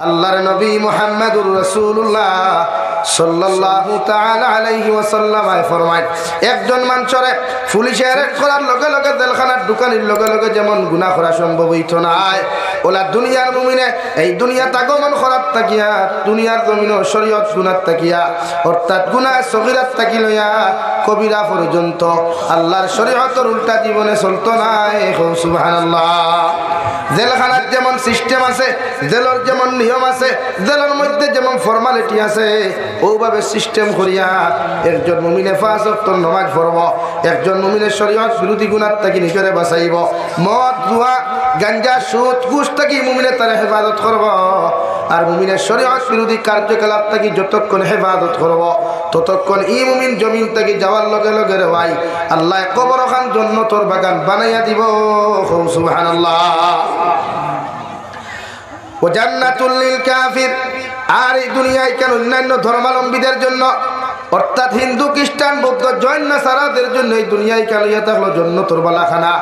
আল্লাহর নবী মুহাম্মদুর রাসূলুল্লাহ সাল্লাল্লাহু তাআলা আলাইহি ওয়াসাল্লাম ফরমায় একজন মানুষের পুলিশে অ্যারেস্ট করার লগে লগে জেলখানার দোকানের লগে লগে যেমন গুনাহ করা সম্ভব হইতো না ওলা দুনিয়ার মুমিনে এই দুনিয়া আগমন করার তাকিয়া দুনিয়ার জমিন শরীয়ত গুনাহ তাকিয়া অর্থাৎ গুনাহ সগীরাত তাকি লইয়া কবিরা পর্যন্ত আল্লাহর শরীয়তের উল্টা জীবনে চলতো না সুবহানাল্লাহ। জেলখানার যেমন সিস্টেম আছে, জেলের যেমন নিয়ম আছে, জেলের মধ্যে যেমন ফর্মালিটি আছে, ওইভাবে সিস্টেম করিয়া একজন মুমিনে ৫ ওয়াক্ত নামাজ পড়ব, একজন মুমিনের শরীয়ত বিরোধী গুনাহ থেকে নিজরে বাঁচাইব, মদ জুয়া গাঞ্জা সুদ ঘুষ থেকে মুমিনে তার হেফাজত করব, আর মুমিনের শরীয়ত বিরোধী কার্যকলাপ থেকে যতক্ষণ হেফাজত করব ততক্ষণ ই মুমিন জমিন থেকে যাওয়ার লগে লগে রে ভাই আল্লাহ কবর খান জান্নাতের বাগান বানাইয়া দিব। সুবহানাল্লাহ। ও জান্নাতুল লিল কাফির। আর এই দুনিয়ায় কেন অন্যান্য ধর্মাবলম্বীদের জন্য অর্থাৎ হিন্দু খ্রিস্টান বৌদ্ধ জৈন নাসারাদের জন্য এই দুনিয়ায় কেন ইয়া থাকলো জান্নাতের বালাখানা।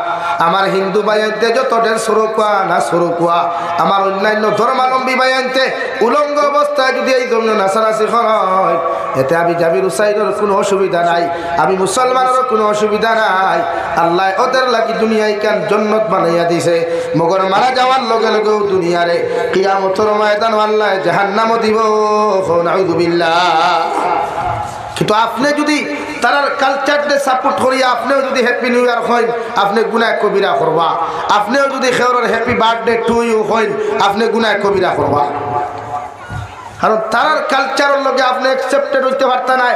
আমার হিন্দু ভাইয়ানতে যত ঢের সরকুয়া না সরকুয়া, আমার অন্যান্য ধর্মাবলম্বী ভাইয়ানতে উলঙ্গ অবস্থায় যদি এই জন্য নাসারাসি হয় এতে আমি জাবির হুসাইনের কোনো অসুবিধা নাই, আমি মুসলমানেরও কোনো অসুবিধা নাই। আল্লাহ ওদের লাগি দুনিয়ায় কেন জান্নাত বানাইয়া দিছে, মগর মারা যাওয়ার লগে লগেও দুনিয়ারে কিয়ামতের ময়দান আল্লাহ জাহান্নামও দিব। নাউযুবিল্লাহ। কিন্তু আপনি যদি তার কালচারকে সাপোর্ট করিয়া আপনিও যদি হ্যাপি নিউ ইয়ার হইন আপনি গুনাহ কবিরা করবা, আপনিও যদি খেওরের হ্যাপি বার্থডে টু ইউ হইন আপনি গুনাহ কবিরা করবা। কারণ তার কালচারের লগে আপনি অ্যাকসেপ্টেড হইতে পারতা না।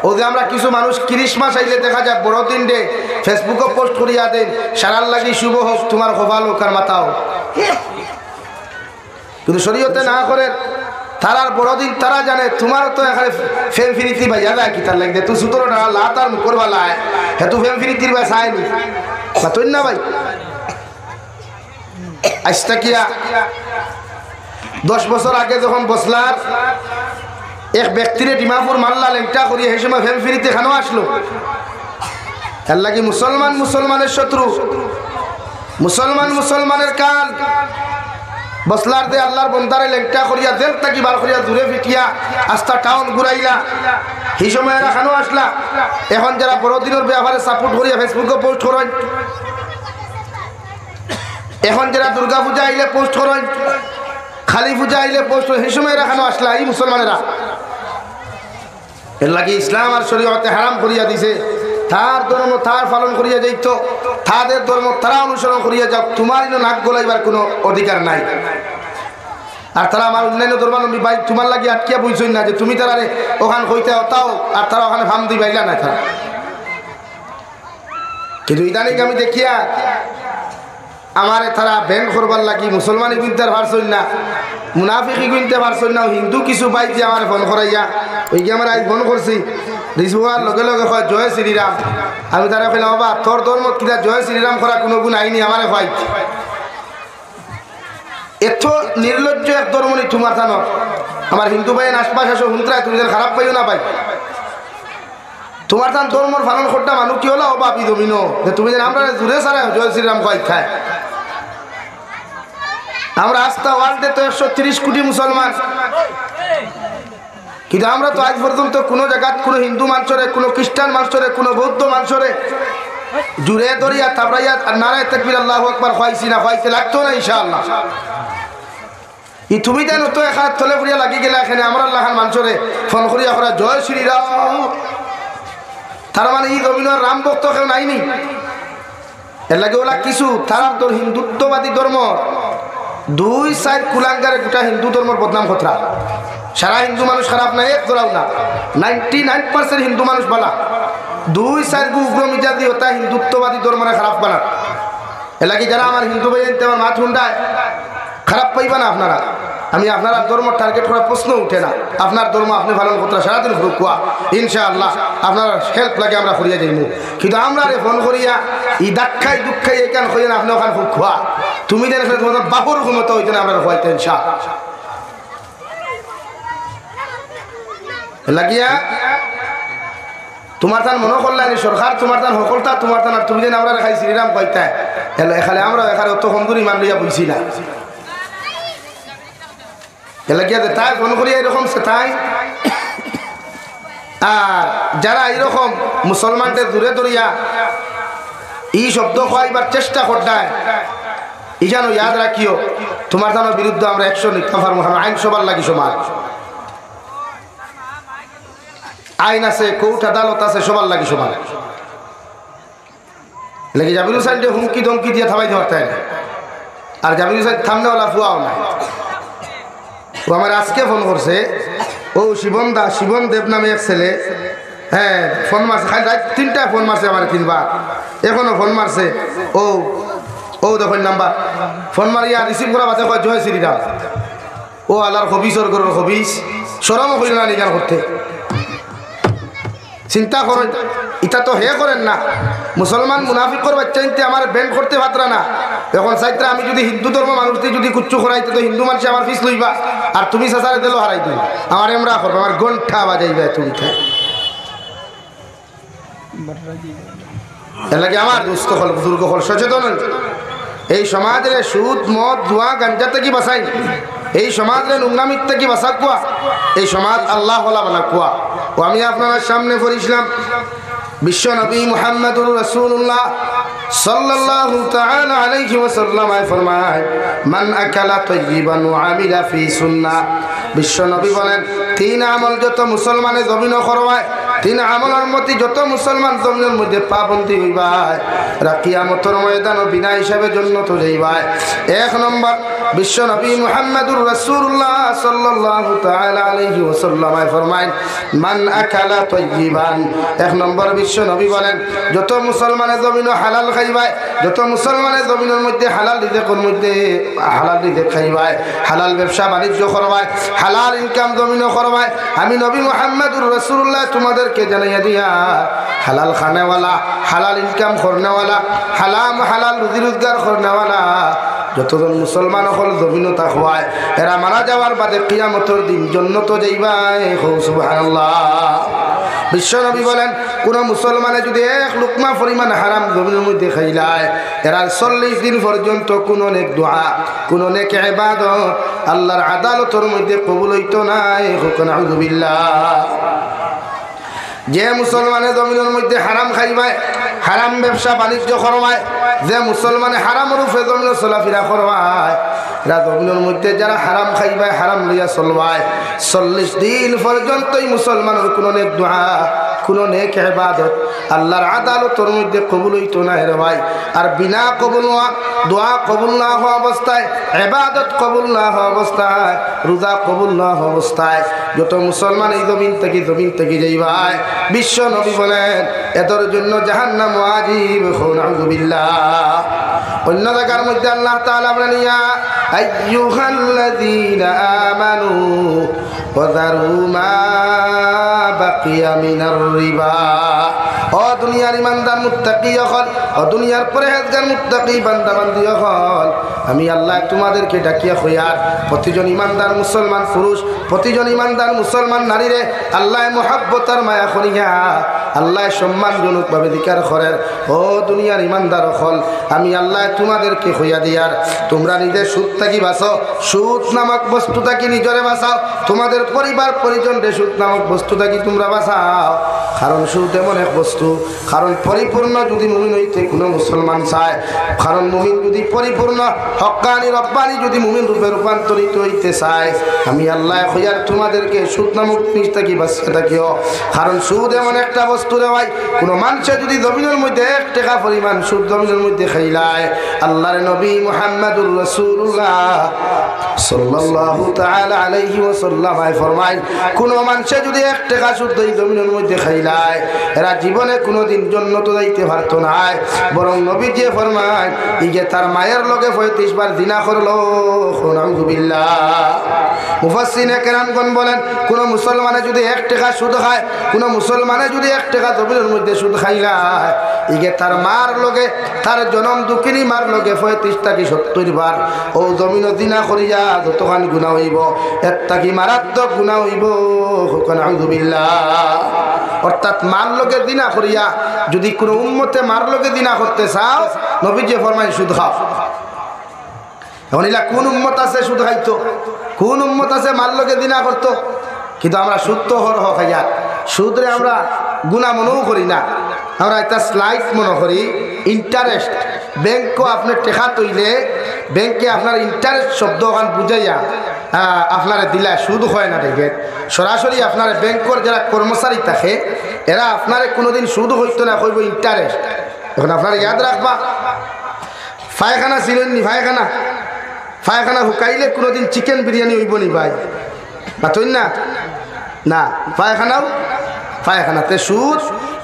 ও যে আমরা কিছু মানুষ ক্রিসমাস আইলে দেখা যায় বড়দিন ডে ফেসবুকে পোস্ট করিয়া দেন সারার লাগি শুভ হোক তোমার খোবাল হোক আর মাথা হোক, কিন্তু শরীয়তে না করে তারার বড়দিন তারা জানে তোমার তো এখানে ফেম ফিরিতি ভাই যাবে কি তার লাগবে তুই সুতরো না লাতার করবা লাই হ্যাঁ তুই ফেম ফিরিতির বা চাইনি বা তুই না ভাই আজটা কিয়া 10 বছর আগে যখন বসলার এক ব্যক্তিরে ডিমাপুর মাল্লা লেংটা করিয়ে সেই সময় ফেম ফিরিতে কেন আসলো? এর লাগি মুসলমান মুসলমানের শত্রু, মুসলমান মুসলমানের কান বসলার দে আল্লাহর বন্দারে লেংটা করিয়া জেল তাকি বার করিয়া দূরে ফিটিয়া আস্তা টাউন ঘুরাইলা, সেই সময় এরা কেন আসলা? এখন যারা বড়দিনের ব্যাপারে সাপোর্ট করিয়া ফেসবুকে পোস্ট করেন, এখন যারা দুর্গা পূজা আইলে পোস্ট করেন, খালি পূজা আইলে পোস্ট করেন, সেই সময় এরা কেন আসলা? এই মুসলমানেরা এর লাগি ইসলাম আর শরীয়তে হারাম করিয়া দিছে, তার ধর্ম তার পালন করিয়া যাইত, তাদের ধর্ম তারা অনুসরণ করিয়া যাও, তোমার নাক গলাইবার কোনো অধিকার নাই। আর তারা আমার অন্যান্য ধর্মাবলম্বী ভাই তোমার লাগি আটকিয়া বুঝছই না যে তুমি তারা ওখানে হইতে হতাও আর তারা ওখানে ফাম দি বাইলা না তারা। কিন্তু ইদানিক আমি দেখিয়া আমার তারা ব্যান করবার লাগি মুসলমানি গুনতে পারছই না, মুনাফিকি গুনতে পারছই না, হিন্দু কিছু পাই যে আমার ফোন করাইয়া ওই কি আমার আজ ফোন করছি রিজওয়ার লগে লগে হয় জয় শ্রীরাম। আমি তারা কইলাম বাবা তোর ধর্ম কিনা জয় শ্রীরাম করা কোনো গুণ আইনি আমার হয়। এত নির্লজ্জ এক ধর্ম নি তোমার জানো। আমার হিন্দু ভাইয়ের আশপাশ আসো হুন্ত্রায় তুমি যেন খারাপ পাইও না ভাই, তোমার তান ধর্মর পালন করতে মানুষ কি হলো বাপি জমিন যে তুমি যেন আমরা জুড়ে সারা জয় শ্রীরাম কয় খায়। আমরা আস্থা ওয়ার্ল্ডে তো 130 কোটি মুসলমান, কিন্তু আমরা তো আজ পর্যন্ত কোনো জায়গা কোনো হিন্দু মানুষরে কোনো খ্রিস্টান মানুষরে কোনো বৌদ্ধ মানুষরে জুড়ে ধরিয়া থাবড়াইয়া নারায় তাকবীর আল্লাহু আকবার খাইছি না, খাইতে লাগতো না ইনশাআল্লাহ। ই তুমি জানো তো এখানে তলে ফুরিয়া লাগি গেলে এখানে আমরা আল্লাহর মানুষরে ফোন করিয়া করা জয় শ্রীরাম, তার মানে এই জমিনের রাম ভক্ত কেউ নাইনি। এর লাগে ওলা কিছু তারা তোর হিন্দুত্ববাদী ধর্ম 2 কুলাঙ্গারে গোটা হিন্দু ধর্মের বদনাম খতরা। সারা হিন্দু মানুষ খারাপ না, এক ধরাও না, 99% হিন্দু মানুষ বালা, 2 গু উগ্র মিজাজি হতা হিন্দুত্ববাদী ধর্মরা খারাপ বানা। এর লাগে যারা আমার হিন্দু ভাই আমার মাথ হুন্ডায় খারাপ পাইবা না আপনারা। আমি আপনারা ধর্ম টার্গেট করার প্রশ্ন উঠে না, আপনার ধর্ম আপনি পালন করতে সারাদিন কুয়া ইনশাআল্লাহ আপনার হেল্প লাগে আমরা করিয়া যাইব। কিন্তু আমরা ফোন করিয়া ই দাক্ষাই দুঃখাই এখান হইয়া না আপনি ওখানে খুয়া তুমি যেন তোমাদের বাপুর ক্ষমতা হইতে না আমরা হইতে ইনশাআল্লাহ লাগিয়া তোমার তান মনে করলেন সরকার তোমার তান সকলতা তোমার তান আর তুমি যেন আমরা খাই শ্রীরাম কইতে এখানে আমরা এখানে অত সুন্দর ইমান লইয়া বুঝছি না। এলা গিয়া তাই ফোন করিয়া এরকম সে তাই। আর যারা এরকম মুসলমানদের দূরে দূরিয়া এই শব্দ খাইবার চেষ্টা করতায়, ই যেন ইয়াদ রাখিও তোমার জানো বিরুদ্ধে আমরা অ্যাকশন নিতে পারবো। আইন সবার লাগি সমান, আইন আছে, কোর্ট আদালত আছে, সবার লাগি সমান। লেগে জাবির হুসাইন হুমকি ধমকি দিয়ে থামাই দেওয়ার তাই না। আর জাবির হুসাইন থামনেওয়ালা ফুয়াও নাই। ও আমার আজকে ফোন করছে, ও শিবন দেব নামে এক ছেলে, হ্যাঁ ফোন মারছে, খালি রাত 3টা ফোন মারছে আমার 3বার, এখনো ফোন মারছে। ও দেখুন নাম্বার ফোন মারিয়া রিসিভ করা বাদে কয় জয় শ্রীরাম। ও আল্লাহর হবিসর গরুর হবিস সরম হইল না নিজান করতে। চিন্তা করেন, এটা তো হে করেন না। মুসলমান মুনাফিকর বাচ্চা ইনতে আমার ব্যান্ড করতে পাত্রা না। এখন চাইতে আমি যদি হিন্দু ধর্ম মানুষটি যদি কুচ্ছু করাইতে তো হিন্দু মানুষ আমার ফিস লইবা, আর তুমি সাসারে দিল হারাই দিবা, আমার এমরা করবো, আমার গন্ঠা বাজাইবা তুমি। এর লাগে আমার দুস্থ হল বুজুর্গ হল সচেতন। এই সমাজের সুদ মদ ধোঁয়া গাঞ্জা থেকে বাঁচাই, এই সমাজের নোংরামির থেকে বাঁচা কুয়া, এই সমাজ আল্লাহ হলা বানা কুয়া। ও আমি আপনার সামনে পড়িছিলাম বিশ্ব নবী মুহাম্মদুর রাসূলুল্লাহ সাল্লাল্লাহু তাআলা আলাইহি ওয়াসাল্লাম ফরমায়, মান আকালা তাইয়িবান ওয়া আমিলা ফি সুন্নাহ। বিশ্ব নবী বলেন 3 আমল যত মুসলমানে জমিন করবায়, 3 আমলের মধ্যে যত মুসলমান জমিনের মধ্যে পাবন্দি হইবায়, কিয়ামতের ময়দানে বিনা হিসাবে জান্নাতে যাইবায়। 1 নম্বর বিশ্ব নবী মুহাম্মদুর রাসূলুল্লাহ সাল্লাল্লাহু তাআলা আলাইহি ওয়াসাল্লাম ফরমায়, মান আকালা তাইয়িবান। 1 নম্বর বিশ্ব নবী বলেন যত মুসলমানে জমিন হালাল খাইবায়, যত মুসলমানে জমিনের মধ্যে হালাল রিজিকের মধ্যে হালাল রিজিক খাইবায়, হালাল ব্যবসা বাণিজ্য করবায়, হালাল ইনকাম জমিন করবায়, আমি নবী মুহাম্মদুর রাসূলুল্লাহ তোমাদেরকে জানাইয়া দিয়া হালাল খানেওয়ালা, হালাল ইনকাম করনেওয়ালা, হালাল রুজি রোজগার করনেওয়ালা যতজন মুসলমান হল জমিন তাকওয়ায়, এরা মারা যাওয়ার বাদে কিয়ামতের দিন জান্নাতে যাইবায়। সুবহানাল্লাহ। বিশ্ব নবী বলেন কোন মুসলমানে যদি 1 লুকমা পরিমাণ হারাম জমিনের মধ্যে খাইলায়, এরা 40 দিন পর্যন্ত কোন নেক দোয়া, কোন নেক ইবাদত আল্লাহর আদালতের মধ্যে কবুল হইতো না। নাউযুবিল্লাহ। যে মুসলমানে জমিনের মধ্যে হারাম খাইবায়, হারাম ব্যবসা বাণিজ্য করবায়, যে মুসলমানে হারাম রূপে জমিন চলাফেরা করবায়, এরা জমিনের মধ্যে যারা হারাম খাইবায়, হারাম লইয়া চলবায়, 40 দিন পর্যন্তই মুসলমানের কোনো নেক দোয়া, কোনো নেক ইবাদত আল্লাহর আদালতের মধ্যে কবুল হইতো না রে ভাই। আর বিনা কবুল হওয়া, দোয়া কবুল না হওয়া অবস্থায়, ইবাদত কবুল না হওয়া অবস্থায়, রোজা কবুল না হওয়া অবস্থায় যত মুসলমান এই জমিন থেকে যাইবায়, বিশ্ব নবী বলেন এদের জন্য জাহান্নাম ওয়াজিব। নাউযুবিল্লাহ। অন্য জায়গার মধ্যে আল্লাহ তাআলা বলেন, ইয়া আইয়ুহাল্লাযীনা আমানু ওয়াযারু মা বাকিয়া মিনার রিবা। ও দুনিয়ার ইমানদার মুত্তাকি হল, ও দুনিয়ার পরহেজগার মুত্তাকি বান্দা বান্দি হল, আমি আল্লাহ তোমাদেরকে ডাকিয়া কইয়ার প্রতিজন ইমানদার মুসলমান পুরুষ, প্রতিজন ইমানদার মুসলমান নারীরে আল্লাহ মুহাব্বতার মায়া করিয়া আল্লাহ সম্মানজনকভাবে দিকার করেন। ও দুনিয়ার ইমানদার হল, আমি আল্লাহ তোমাদেরকে হইয়া দিয়ার তোমরা নিজের সুদ থাকি বাঁচো, সুদ নামক বস্তু থাকি নিজরে বাঁচাও, তোমাদের পরিবার পরিজনরে সুদ নামক বস্তু থাকি তোমরা বাঁচাও। কারণ সুদ এমন এক বস্তু, কারণ পরিপূর্ণ যদি মুমিন হইতে কোনো মুসলমান চায়, কারণ মুমিন যদি পরিপূর্ণ হক্কানি রব্বানি যদি মুমিন রূপে রূপান্তরিত হইতে চায়, আমি আল্লাহ হইয়ার তোমাদেরকে সুদ নামক জিনিস থাকি বাঁচিয়ে থাকিও। কারণ সুদ এমন একটা বস্তু রে ভাই, কোনো মানুষের যদি জমিনের মধ্যে 1 টাকা পরিমাণ সুদ জমিনের মধ্যে খাইলায়, আল্লাহর নবী মুহাম্মদুর রাসূলুল্লাহ সাল্লাল্লাহু তাআলা আলাইহি ওয়াসাল্লাম ফরমায়, কোনো মানুষে যদি 1 টাকা সুদ এই জমিনের মধ্যে খাইলায়, এরা জীবনে কোনোদিন জান্নাতে যাইতে পারতো না। বরং নবী যে ফরমায়, ইগে তার মায়ের লগে 35 বার জিনা করলো। নাউযুবিল্লাহ। মুফাসসিরিনে কেরামগণ বলেন, কোন মুসলমানে যদি 1 টাকা সুদ খায়, কোন মুসলমানে যদি 1 টাকা জমিনের মধ্যে সুদ খাইলায়, ইগে তার মার লগে, তার জনম দুঃখিনী মার লগে 35 থেকে 70 বার ও জমিন জিনা করিয়া যতখান গুনাহ হইব, এর থাকি মারাত্মক গুনাহ হইব। নাউযুবিল্লাহ। অর্থাৎ মার লগে জিনা করিয়া যদি কোনো উম্মতে মার লগে জিনা করতে চাও, নবী যে ফরমায় সুদ খাও। এখন এলা কোন উম্মত আছে সুদ খাইতো? কোন উম্মত আছে মার লগে দিনা করতো, কিন্তু আমরা সুদ তো হর খাইয়া সুদরে আমরা গুণা মনেও করি না, আমরা একটা স্লাইড মনে করি। ইন্টারেস্ট ব্যাংকও আপনার টেকা তৈলে ব্যাংকে আপনার ইন্টারেস্ট শব্দ ওখান বুঝাইয়া আপনারা দিলা সুদ হয় না। দেখে সরাসরি আপনার ব্যাংকর যারা কর্মচারী থাকে এরা আপনার কোনোদিন সুদ হইতো না, কইব ইন্টারেস্ট। এখন আপনারা ইয়াদ রাখবা, পায়খানা ছিলেন নি, পায়খানা হুকাইলে কোনোদিন চিকেন বিরিয়ানি হইব নি ভাই, বাতইন না না, পায়খানাতে সুদ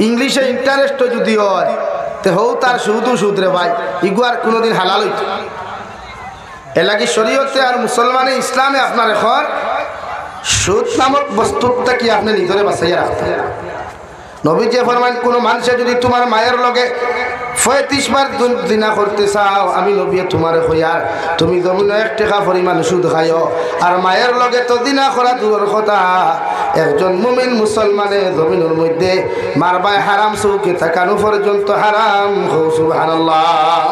ইংলিশে ইন্টারেস্ট যদি হয় তে হও তার সুদ রে ভাই, ইগুয়ার কোনোদিন হালাল হইত। এলাকি শরীয়তে আর মুসলমানে ইসলামে আপনার এখন সুদ নামক বস্তুটা কি আপনি নিজরে বাঁচাইয়া রাখতে। নবীজি ফরমাইন কোন মানুষে যদি তোমার মায়ের লগে 35 বার জিনা করতে চাও, আমি নবী তোমারে কইয়ার তুমি জমিন 1 টাকা পরিমাণ সুদ খাইও। আর মায়ের লগে তো জিনা করা দূরের কথা, একজন মুমিন মুসলমানে জমিনের মধ্যে মারবায় হারাম চৌকে থাকানো পর্যন্ত হারাম। সুবহানাল্লাহ।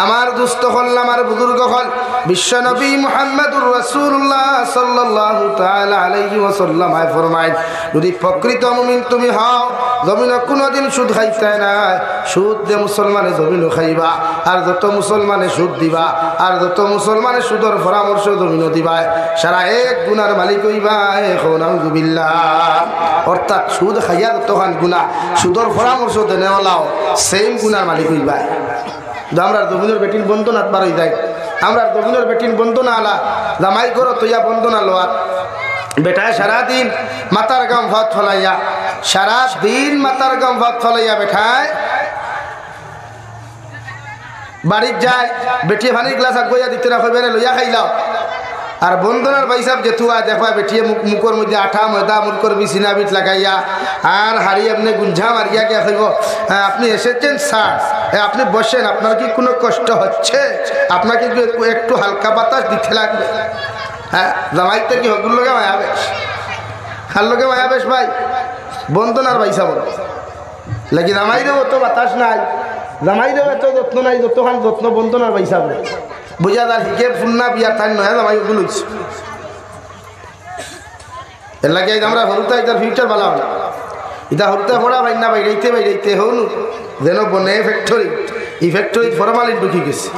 আমার দুস্থ হল, আমার বুজুর্গ হল, বিশ্বনবী মুহাম্মদুর রাসূলুল্লাহ সাল্লাল্লাহু তাআলা আলাইহি ওয়াসাল্লাম ফরমায়, যদি প্রকৃত মুমিন তুমি হও জমিন কোনোদিন সুদ খাইতে না। সুদ দিয়ে মুসলমানে জমিন খাইবা, আর যত মুসলমানে সুদ দিবা, আর যত মুসলমানে সুদর পরামর্শ জমিন দিবা, সারা এক গুনার মালিক হইবা। নাউযুবিল্লাহ। অর্থাৎ সুদ খাইয়া যতখান গুনাহ, সুদর পরামর্শ দেনেওয়ালাও সেম গুনার মালিক হইবা। আমরা জমিনের বেটিন বন্ধ না বার হয়ে যায়, আমরা জমিনের বেটিন বন্ধ না আলা জামাই করো তৈয়া বন্ধ না লোয়ার বেটায় সারাদিন মাতার গাম ভাত ফলাইয়া, সারাদিন মাতার গাম ভাত ফলাইয়া বেঠায় বাড়ির যায়, বেটিয়ে ভানির গ্লাস আগইয়া দিতে না হইবে লইয়া খাইলাও। আর বন্ধনার ভাইসাব যেতুয়া দেখবা বেটিয়ে মুখর মধ্যে আঠা ময়দা মুখর বিছিনা বিট লাগাইয়া আর হাড়ি আপনি গুঞ্ঝা মারিয়া গিয়া খাইব। আপনি এসেছেন স্যার, আপনি বসেন, আপনার কি কোনো কষ্ট হচ্ছে? আপনাকে একটু হালকা বাতাস দিতে লাগবে। হ্যাঁ, জামাইতে কি হগুর লোকে মায়া বেশ, হার লোকে মায়া বেশ ভাই। বন্ধনার ভাইসাব লাগি জামাই দেব তো বাতাস নাই, জামাই দেব তো যত্ন নাই, যতখান যত্ন বন্ধনার ভাইসাব বুঝা তার হিকে ফুন্না বিয়া থান নয় জামাই ওগুলো এর লাগে আমরা হরুতা এটার ফিউচার ভালো হয়। এটা হরুতা পড়া ভাই না বাইরাইতে হন যেন বনে ফ্যাক্টরি, এই ফ্যাক্টরি ফরমালিন ঢুকি গেছে।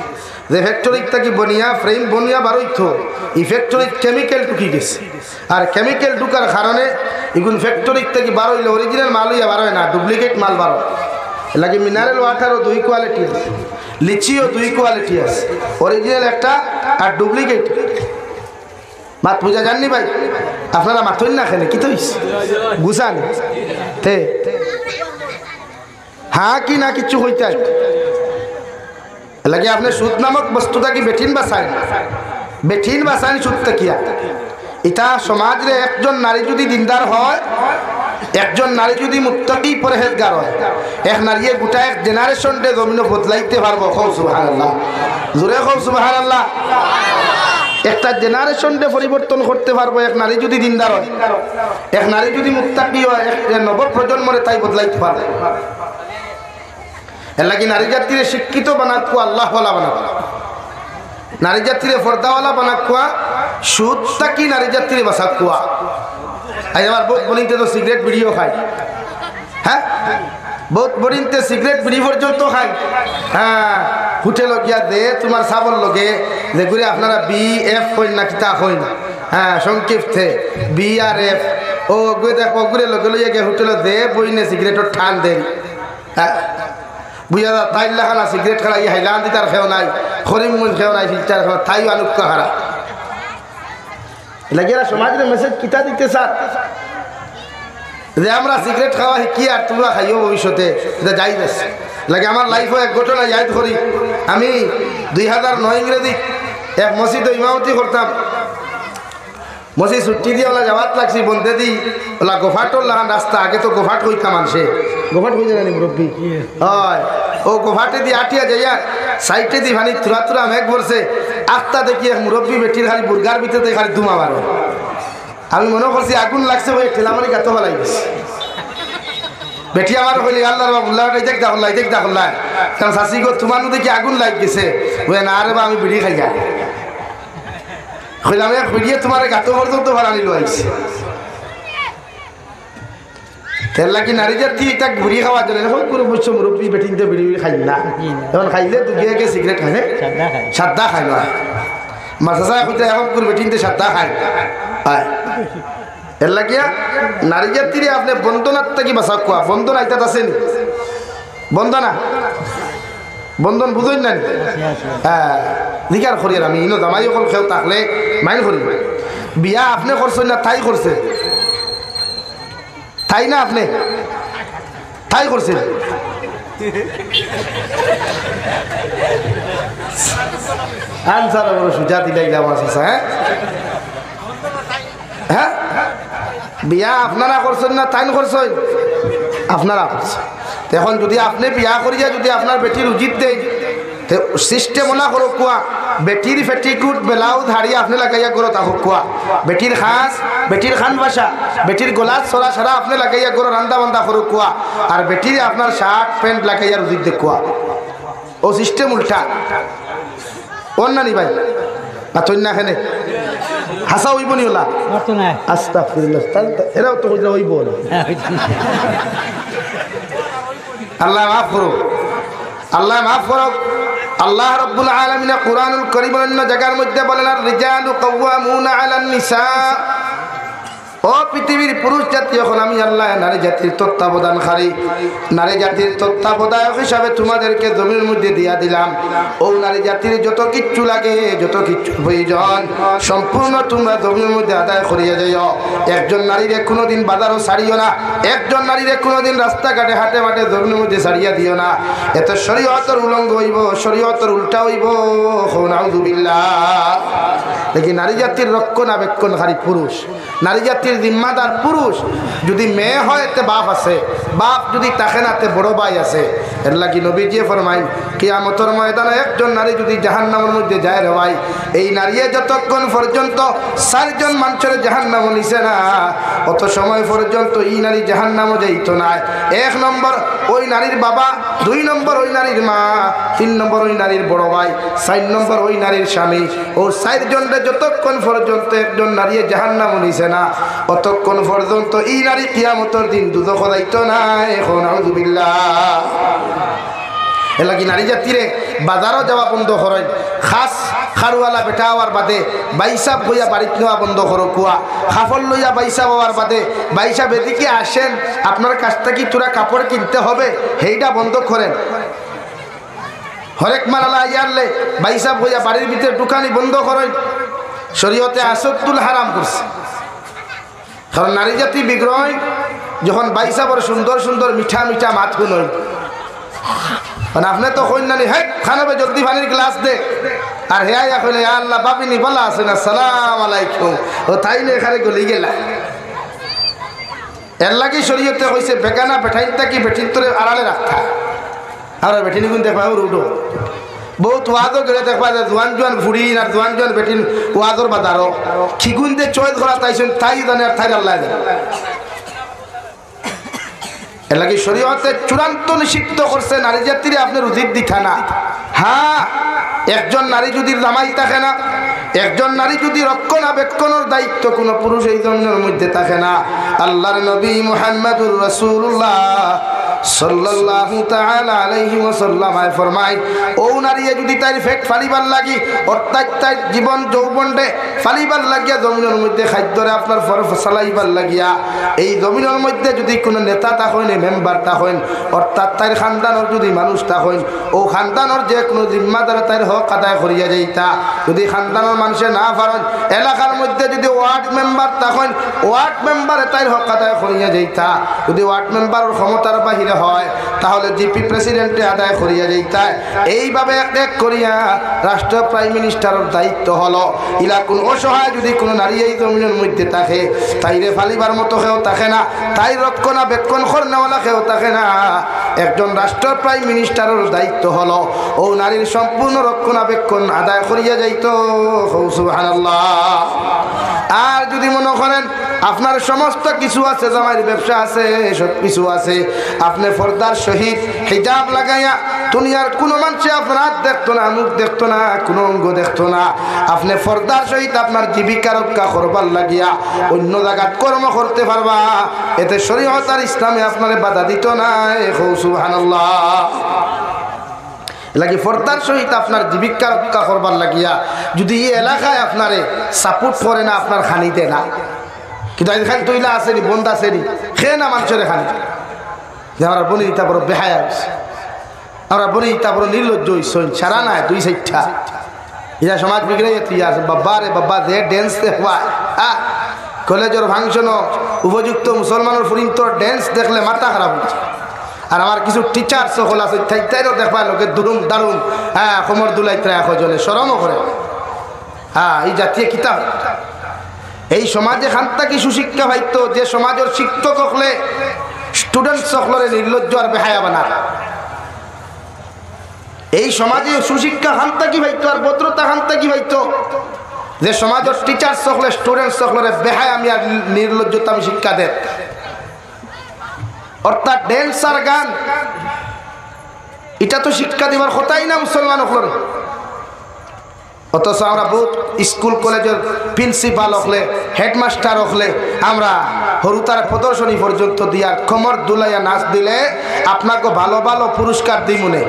যে ফ্যাক্টরি থাকি বনিয়া ফ্রেম বনিয়া বারোইত, এই ফ্যাক্টরি কেমিক্যাল ঢুকি গেছে। আর কেমিক্যাল ঢুকার কারণে এগুলো ফ্যাক্টরি থেকে বার হইলে অরিজিনাল মাল হইয়া বার হয় না, ডুপ্লিকেট মাল বার হয়। এর লাগে মিনারেল ওয়াটারও 2 কোয়ালিটি আছে, লিচিও 2 কোয়ালিটি আছে, অরিজিনাল একটা আর ডুপ্লিকেট। মাত বুঝা জাননি ভাই, আপনারা মাথইন না খেলে কি তৈস গুছান তে হ্যাঁ কি না কিছু হইতে লাগে। আপনি সুদ নামক বস্তুটা কি বেঠিন বাসাইন সুদটা কিয়া। এটা সমাজে একজন নারী যদি দিনদার হয়, একজন নারী যদি মুত্তাকি পরহেজগার হয়, এক নারীয়ে গোটা এক জেনারেশনকে জমিনে বদলাইতে পারবো। খুব সুবহানাল্লাহ, জোরে খুব সুবহানাল্লাহ। একটা জেনারেশনকে পরিবর্তন করতে পারবো এক নারী যদি দিনদার হয়, এক নারী যদি মুত্তাকি হয়, এক নব প্রজন্মরে তাই বদলাইতে পারবে। এর লাগি নারী জাতিরে শিক্ষিত বানাকুয়া, আল্লাহওয়ালা বানাকুয়া, নারী জাতিরে ফর্দাওয়ালা বানাকুয়া, সুদটা কি নারী জাতিরে বাসাকুয়া। আজ আমার বহুত বলিতে তো সিগারেট বিড়িও খায়, হ্যাঁ বহুত বলিতে সিগারেট বিড়ি পর্যন্ত খায়। হ্যাঁ, হোটেল গিয়া দে তোমার সাবল লগে যেগুলি আপনারা BF হইন না কিতা হইন, হ্যাঁ সংক্ষিপ্তে BRF ও দেখো ওগুলো লগে লইয়া গিয়ে হোটেলে দে বইনে সিগারেটের ঠান দেন। হ্যাঁ বুঝা তাই লেখানা সিগারেট খারা ই হাইলান দি তার খেও নাই, খরিমুল খেও নাই, ফিল্টার খেও তাই আনুক্কা হারা লাগে। সমাজের মেসেজ কিতা দিতে স্যার যে আমরা সিগারেট খাওয়া শিখি আর তোমরা খাইও ভবিষ্যতে, এটা যাই বেশ লাগে। আমার লাইফে এক ঘটনা ইয়াদ করি। আমি 2009 ইংরেজি এক মসজিদে ইমামতি করতাম। মসজিদ ছুটি দিয়ে ওলা যাওয়াত লাগছি বন্ধে দি ওলা গোফাটর লাগান রাস্তা, আগে তো গোফাট হইতাম মানুষে, গোফাট হয়ে জানি মুরব্বী হয় ও গোফাটে দিয়ে আটিয়া যাইয়া সাইটে দি ভানি তুরা মেঘ ভরছে, আস্তা দেখি এক মুরব্বী বেটির খালি বুর্গার ভিতরে খালি ধুমা মারো। আমি মনে করছি আগুন লাগছে ওই ঠেলামারি গাতো ফেলাই গেছে। বেটি আমার হইলে আল্লাহ বাবুল্লাহ দেখ দাখল্লাই কারণ শাশি গো তোমার দেখি আগুন লাগ গেছে, ওই না রে বা আমি বিড়ি খাইয়া কইলাম এক ভিডিও তোমার গাতো পর্যন্ত বানানি লইছে তেলা কি নারী জাতি এটা ঘুরি খাওয়া জন্য এখন কোনো বছর মুরব্বী বেটিনতে বিড়ি খাই না এখন খাইলে দুগিয়াকে সিগারেট খায় সাদা খায় না মাছা কইতে এখন কোনো বেটিনতে সাদা খায় এর লাগিয়া নারী জাতির আপনি বন্ধনার থেকে বাঁচা কোয়া বন্ধন আইতাত আছেন বন্ধনা বন্ধন বুঝই না হ্যাঁ জিকার করি আমি ইনো জামাই অকল খেও থাকলে মাইন করি বিয়া আপনি করছেন না তাই করছে তাই না আপনি তাই করছেন আনসার সুজা দিলাইলাম আছে হ্যাঁ হ্যাঁ বিয়া আপনারা করছেন না তাই করছেন আপনারা করছেন এখন যদি আপনি বিয়া করিয়া যদি আপনার বেটির উচিত দেয় সিস্টেম না করো কুয়া বেটির ফেটিকুট বেলাও ধাড়িয়ে আপনি লাগাইয়া করো তা হোক কুয়া বেটির খাস বেটির খান বাসা বেটির গোলাপ ছড়া ছড়া আপনি লাগাইয়া করো রান্দা বান্দা করো কুয়া আর বেটির আপনার শার্ট প্যান্ট লাগাইয়া উচিত দে কুয়া ও সিস্টেম উল্টা ওর না নি ভাই আতই না খেনে হাসা হইব নি ওলা আস্তাগফিরুল্লাহ এরাও তো হইব আল্লাহ মাফ করুক আল্লাহ মাফ করুক আল্লাহ রাব্বুল আলামিন কুরআনুল কারীমের অন্য জায়গার মধ্যে বলেন আর রিজালু কাওয়ামুনা আলান নিসা ও পৃথিবীর পুরুষ জাতি এখন আমি আল্লাহ নারী জাতির তত্ত্বাবধানকারী নারী জাতির তত্ত্বাবধায়ক হিসাবে তোমাদেরকে জমির মধ্যে দিয়া দিলাম ও নারী জাতির যত কিচ্ছু লাগে যত কিচ্ছু প্রয়োজন সম্পূর্ণ তোমরা জমির মধ্যে আদায় করিয়া যাইও একজন নারীর কোনোদিন বাজারও ছাড়িও না একজন নারীর কোনোদিন রাস্তাঘাটে হাটে মাঠে জমির মধ্যে ছাড়িয়া দিও না এত শরীয়তের উলঙ্ঘ হইব শরীয়তের উল্টা হইব নাউযুবিল্লাহ দেখি নারী জাতির রক্ষণাবেক্ষণকারী পুরুষ নারী জাতির জিম্মাদার পুরুষ যদি মেয়ে হয় তে বাপ আছে বাপ যদি তাকে না তে বড় ভাই আছে এর লাগি নবীজি ফরমাইন কিয়ামতের ময়দানে একজন নারী যদি জাহান্নামের মধ্যে যায় রে ভাই এই নারী যতক্ষণ পর্যন্ত চারজন মানুষের জাহান্নাম নিছে না অত সময় পর্যন্ত এই নারী জাহান্নামও যাইতো না এক নম্বর ওই নারীর বাবা দুই নম্বর ওই নারীর মা তিন নম্বর ওই নারীর বড় ভাই চার নম্বর ওই নারীর স্বামী ও চারজনরে যতক্ষণ পর্যন্ত একজন নারী জাহান্নাম নিছে না অতক্ষণ পর্যন্ত এই নারী কিয়ামতের দিন দুদক যাইতো না এখন আউযুবিল্লাহ এ লাগি নারী জাতিরে বাজারও যাওয়া বন্ধ করেন খাস খারুয়ালা বেটা হওয়ার বাদে বাইসাব হইয়া বাড়িতে নেওয়া বন্ধ করো কুয়া খাফল লইয়া বাইসাব হওয়ার বাদে বাইসাব এদিকে আসেন আপনার কাছ থেকে তোরা কাপড় কিনতে হবে সেইটা বন্ধ করেন হরেক মালালা ইয়ারলে বাইসাব হইয়া বাড়ির ভিতরে দোকানি বন্ধ করেন শরীয়তে আসতুল হারাম করছে কারণ নারী জাতি বিগ্রহ যখন বাইসাবর সুন্দর সুন্দর মিঠা মিঠা মাত গুনই আপনি তো কইনানি হে খানাবে জলদি পানির গ্লাস দে আর হে আয়া কইলে আল্লাহ বাপিনি বলা আছে না সালাম আলাইকুম ও তাইলে এখানে গলি গেলা এর লাগি শরীয়তে কইছে বেগানা বেঠাইতা কি বেঠির তোরে আড়ালে রাখা আর বেঠিনি গুন দেখবা উঠো বহুত ওয়াজও গেলে দেখবা যে জোয়ান জোয়ান ফুড়ি আর জোয়ান জোয়ান বেঠিন ওয়াজর বাজারও খিগুন দে চয়েস করা তাইছেন তাই জানে আর তাই আল্লাহ জানে এর লাগি শরীয়তে চূড়ান্ত নিষিদ্ধ করছে নারী জাতিরে আপনার উচিত দিখা না হ্যাঁ একজন নারী যদি জামাই থাকে না একজন নারী যদি রক্ষণাবেক্ষণের দায়িত্ব কোনো পুরুষ এই জন্মের মধ্যে থাকে না আল্লাহর নবী মুহাম্মদুর রাসূলুল্লাহ সাল্লাল্লাহু তাআলা আলাইহি ওয়াসাল্লাম ফরমায় ও নারী যদি তার ফেট ফালিবার লাগি অর্থাৎ তার জীবন যৌবনতে ফালিবার লাগিয়া জমিনের মধ্যে খাদ্যরে আপনার ফসলাইবার লাগিয়া এই জমিনের মধ্যে যদি কোনো নেতা থাকেন মেম্বার থাকেন অর্থাৎ তার খানদানের যদি মানুষ থাকেন ও খানদানের যে কোনো জিম্মাদার তার হক আদায় করিয়া যাইতা যদি খানদানের মানুষে না পারেন এলাকার মধ্যে যদি ওয়ার্ড মেম্বার থাকেন ওয়ার্ড মেম্বারে তার হক আদায় করিয়া যাইতা যদি ওয়ার্ড মেম্বারের ক্ষমতার বাহিরে হয় তাহলে জিপি প্রেসিডেন্টে আদায় করিয়া যাইতা এইভাবে এক এক করিয়া রাষ্ট্র প্রাইম মিনিস্টারের দায়িত্ব হলো ইলা কোন অসহায় যদি কোনো নারী এই জমিনের মধ্যে থাকে তাইরে ফালিবার মতো কেউ থাকে না তাই রক্ষণাবেক্ষণ করনেওয়ালা কেউ থাকে না একজন রাষ্ট্র প্রাইম মিনিস্টারের দায়িত্ব হলো ও নারীর সম্পূর্ণ রক্ষণাবেক্ষণ আদায় করিয়া যাইতো সুবহানাল্লাহ আর যদি মনে করেন আপনার সমস্ত কিছু আছে, জামাইয়ের ব্যবসা আছে, সব কিছু আছে, আপনি পর্দার সহিত হিজাব লাগাইয়া দুনিয়ার কোনো মানুষে আপনার হাত দেখতো না, মুখ দেখতো না, কোনো অঙ্গ দেখতো না, আপনি পর্দার সহিত আপনার জীবিকা রক্ষা করবার লাগিয়া অন্য জায়গায় কর্ম করতে পারবা। এতে শরীয়ত আর ইসলামে আপনার বাধা দিত না। সুবহানাল্লাহ। লাগি পর্দার সহিত আপনার জীবিকা রক্ষা করবার লাগিয়া যদি এই এলাকায় আপনারে সাপোর্ট করে না, আপনার খানিতে না, কিন্তু এখানে তৈলা আসেনি, বন্ধ আসেনি, খেয়ে না মানুষের এখানে। আমরা বলি তারপর বেহায়া হয়েছে, আমরা বলি তারপর নির্লজ্জ হয়েছে, ছাড়া নাই দুই সাইডটা ইয়া সমাজ বিগড়ে তুই আছে। বাবা রে বাবা, যে ড্যান্স দেখবা কলেজের ফাংশন উপযুক্ত মুসলমানের ফুরিন্তর ড্যান্স দেখলে মাথা খারাপ হচ্ছে। আর আমার কিছু টিচার সকল আছে, তাইরও দেখবা লোকে দুরুম দারুম, হ্যাঁ কোমর দুলাইতে এখন জলে সরমও করে। হ্যাঁ, এই জাতীয় কিতাব এই সমাজে খান্তা কি সুশিক্ষা পাইতো, যে সমাজের শিক্ষক হলে স্টুডেন্ট সকলের নির্লজ্জ আর বেহায়া বানা। এই সমাজে সুশিক্ষা খান্তা কি পাইতো আর ভদ্রতা খান্তা কি পাইতো, যে সমাজের টিচার সকলে স্টুডেন্ট সকলের বেহায়া আমি আর নির্লজ্জতা আমি শিক্ষা দেয়। অর্থাৎ ড্যান্স আর গান এটা তো শিক্ষা দিবার কথাই না মুসলমান হলে। অথচ আমরা বহুত স্কুল কলেজের প্রিন্সিপাল হলে, হেডমাস্টার হলে আমরা হরুতার প্রদর্শনী পর্যন্ত দিয়া কোমর দুলাইয়া নাচ দিলে আপনাকে ভালো ভালো পুরস্কার দিই মনে।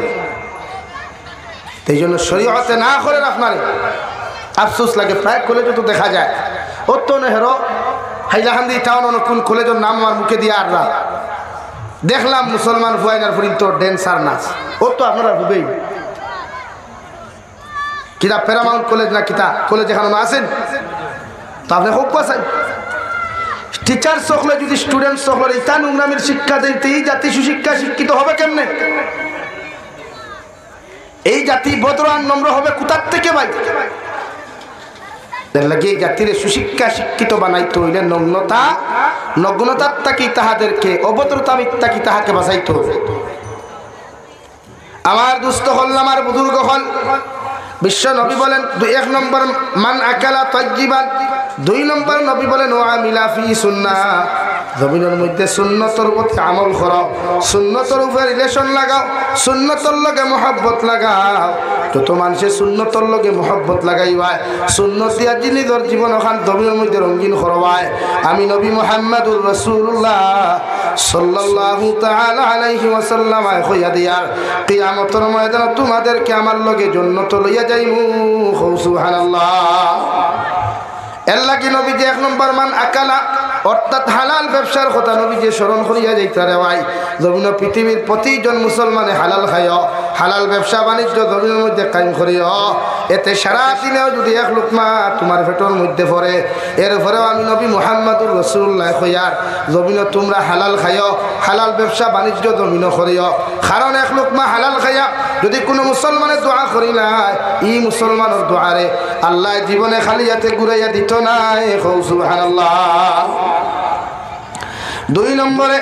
এই জন্য শরীয়তে না করেন আপনারে আফসোস লাগে। প্রায় কলেজে তো দেখা যায়, ও তো নেহরো হাইলাহান্দি টাউন কোন কলেজের নাম আমার মুখে দিয়ে আর দেখলাম মুসলমান ফুয়াইনার ফুরিন তোর ড্যান্সার নাচ, ও তো আপনারা ভুবেই কিতা প্যারামাউন্ট কলেজ না কিতা কলেজ এখানে আছেন তো আপনি খুব পাচ্ছেন। টিচার সকলে যদি স্টুডেন্ট সকলের ইতা নোংরামির শিক্ষা দেন, এই জাতি সুশিক্ষা শিক্ষিত হবে কেমনে? এই জাতি ভদ্র আর নম্র হবে কোথার থেকে ভাই? এই জাতির সুশিক্ষা শিক্ষিত বানাইতে হইলে নগ্নতার তাকি তাহাদেরকে, অভদ্রতা মিথ্যাকি তাহাকে বাঁচাইতে হবে। আমার দুস্থ হল, আমার বুজুর্গ হল, বিশ্ব নবী বলেন 1 নম্বর মান আকালা তাইয়িবান, 2 নম্বর নবী বলেন ওয়া আমিলা ফি সুন্নাহ, জমিনের মধ্যে সুন্নতর প্রতি আমল করো, সুন্নতর উপরে রিলেশন লাগাও, সুন্নতর লগে মহব্বত লাগাও। যত মানুষের সুন্নতর লগে মহব্বত লাগাইবা, সুন্নত দিয়া নিজের জীবন ওখান জমিনের মধ্যে রঙিন করবায়। আমি নবী মুহাম্মদুর রাসূলুল্লাহ সাল্লাল্লাহু তাআলা আলাইহি ওয়াসাল্লাম কইয়া দিয়ার কিয়ামতের ময়দানে তোমাদেরকে আমার লগে জান্নাত লইয়া যাইমু। সুবহানাল্লাহ। এর লাগি নবী যে 1 নম্বর মান আকালা অর্থাৎ হালাল ব্যবসার কথা নবী যে স্মরণ করিয়া যাইতে রে ভাই, জমিন পৃথিবীর প্রতিজন মুসলমানে হালাল খায়, হালাল ব্যবসা বাণিজ্য জমিনের মধ্যে কায়েম করিও। এতে সারা দিনেও যদি 1 লুকমা তোমার পেটের মধ্যে পড়ে, এরপরেও আমি নবী মুহাম্মদুর রাসূলুল্লাহ কইয়ার জমিন তোমরা হালাল খাইও, হালাল ব্যবসা বাণিজ্য জমিন করিও। কারণ 1 লুকমা হালাল খাইয়া যদি কোনো মুসলমানের দোয়া করি নাই, ই মুসলমানের দোয়ারে আল্লাহ জীবনে খালি হাতে ঘুরাইয়া দিত নাই। সুবহানাল্লাহ। 2 নম্বরে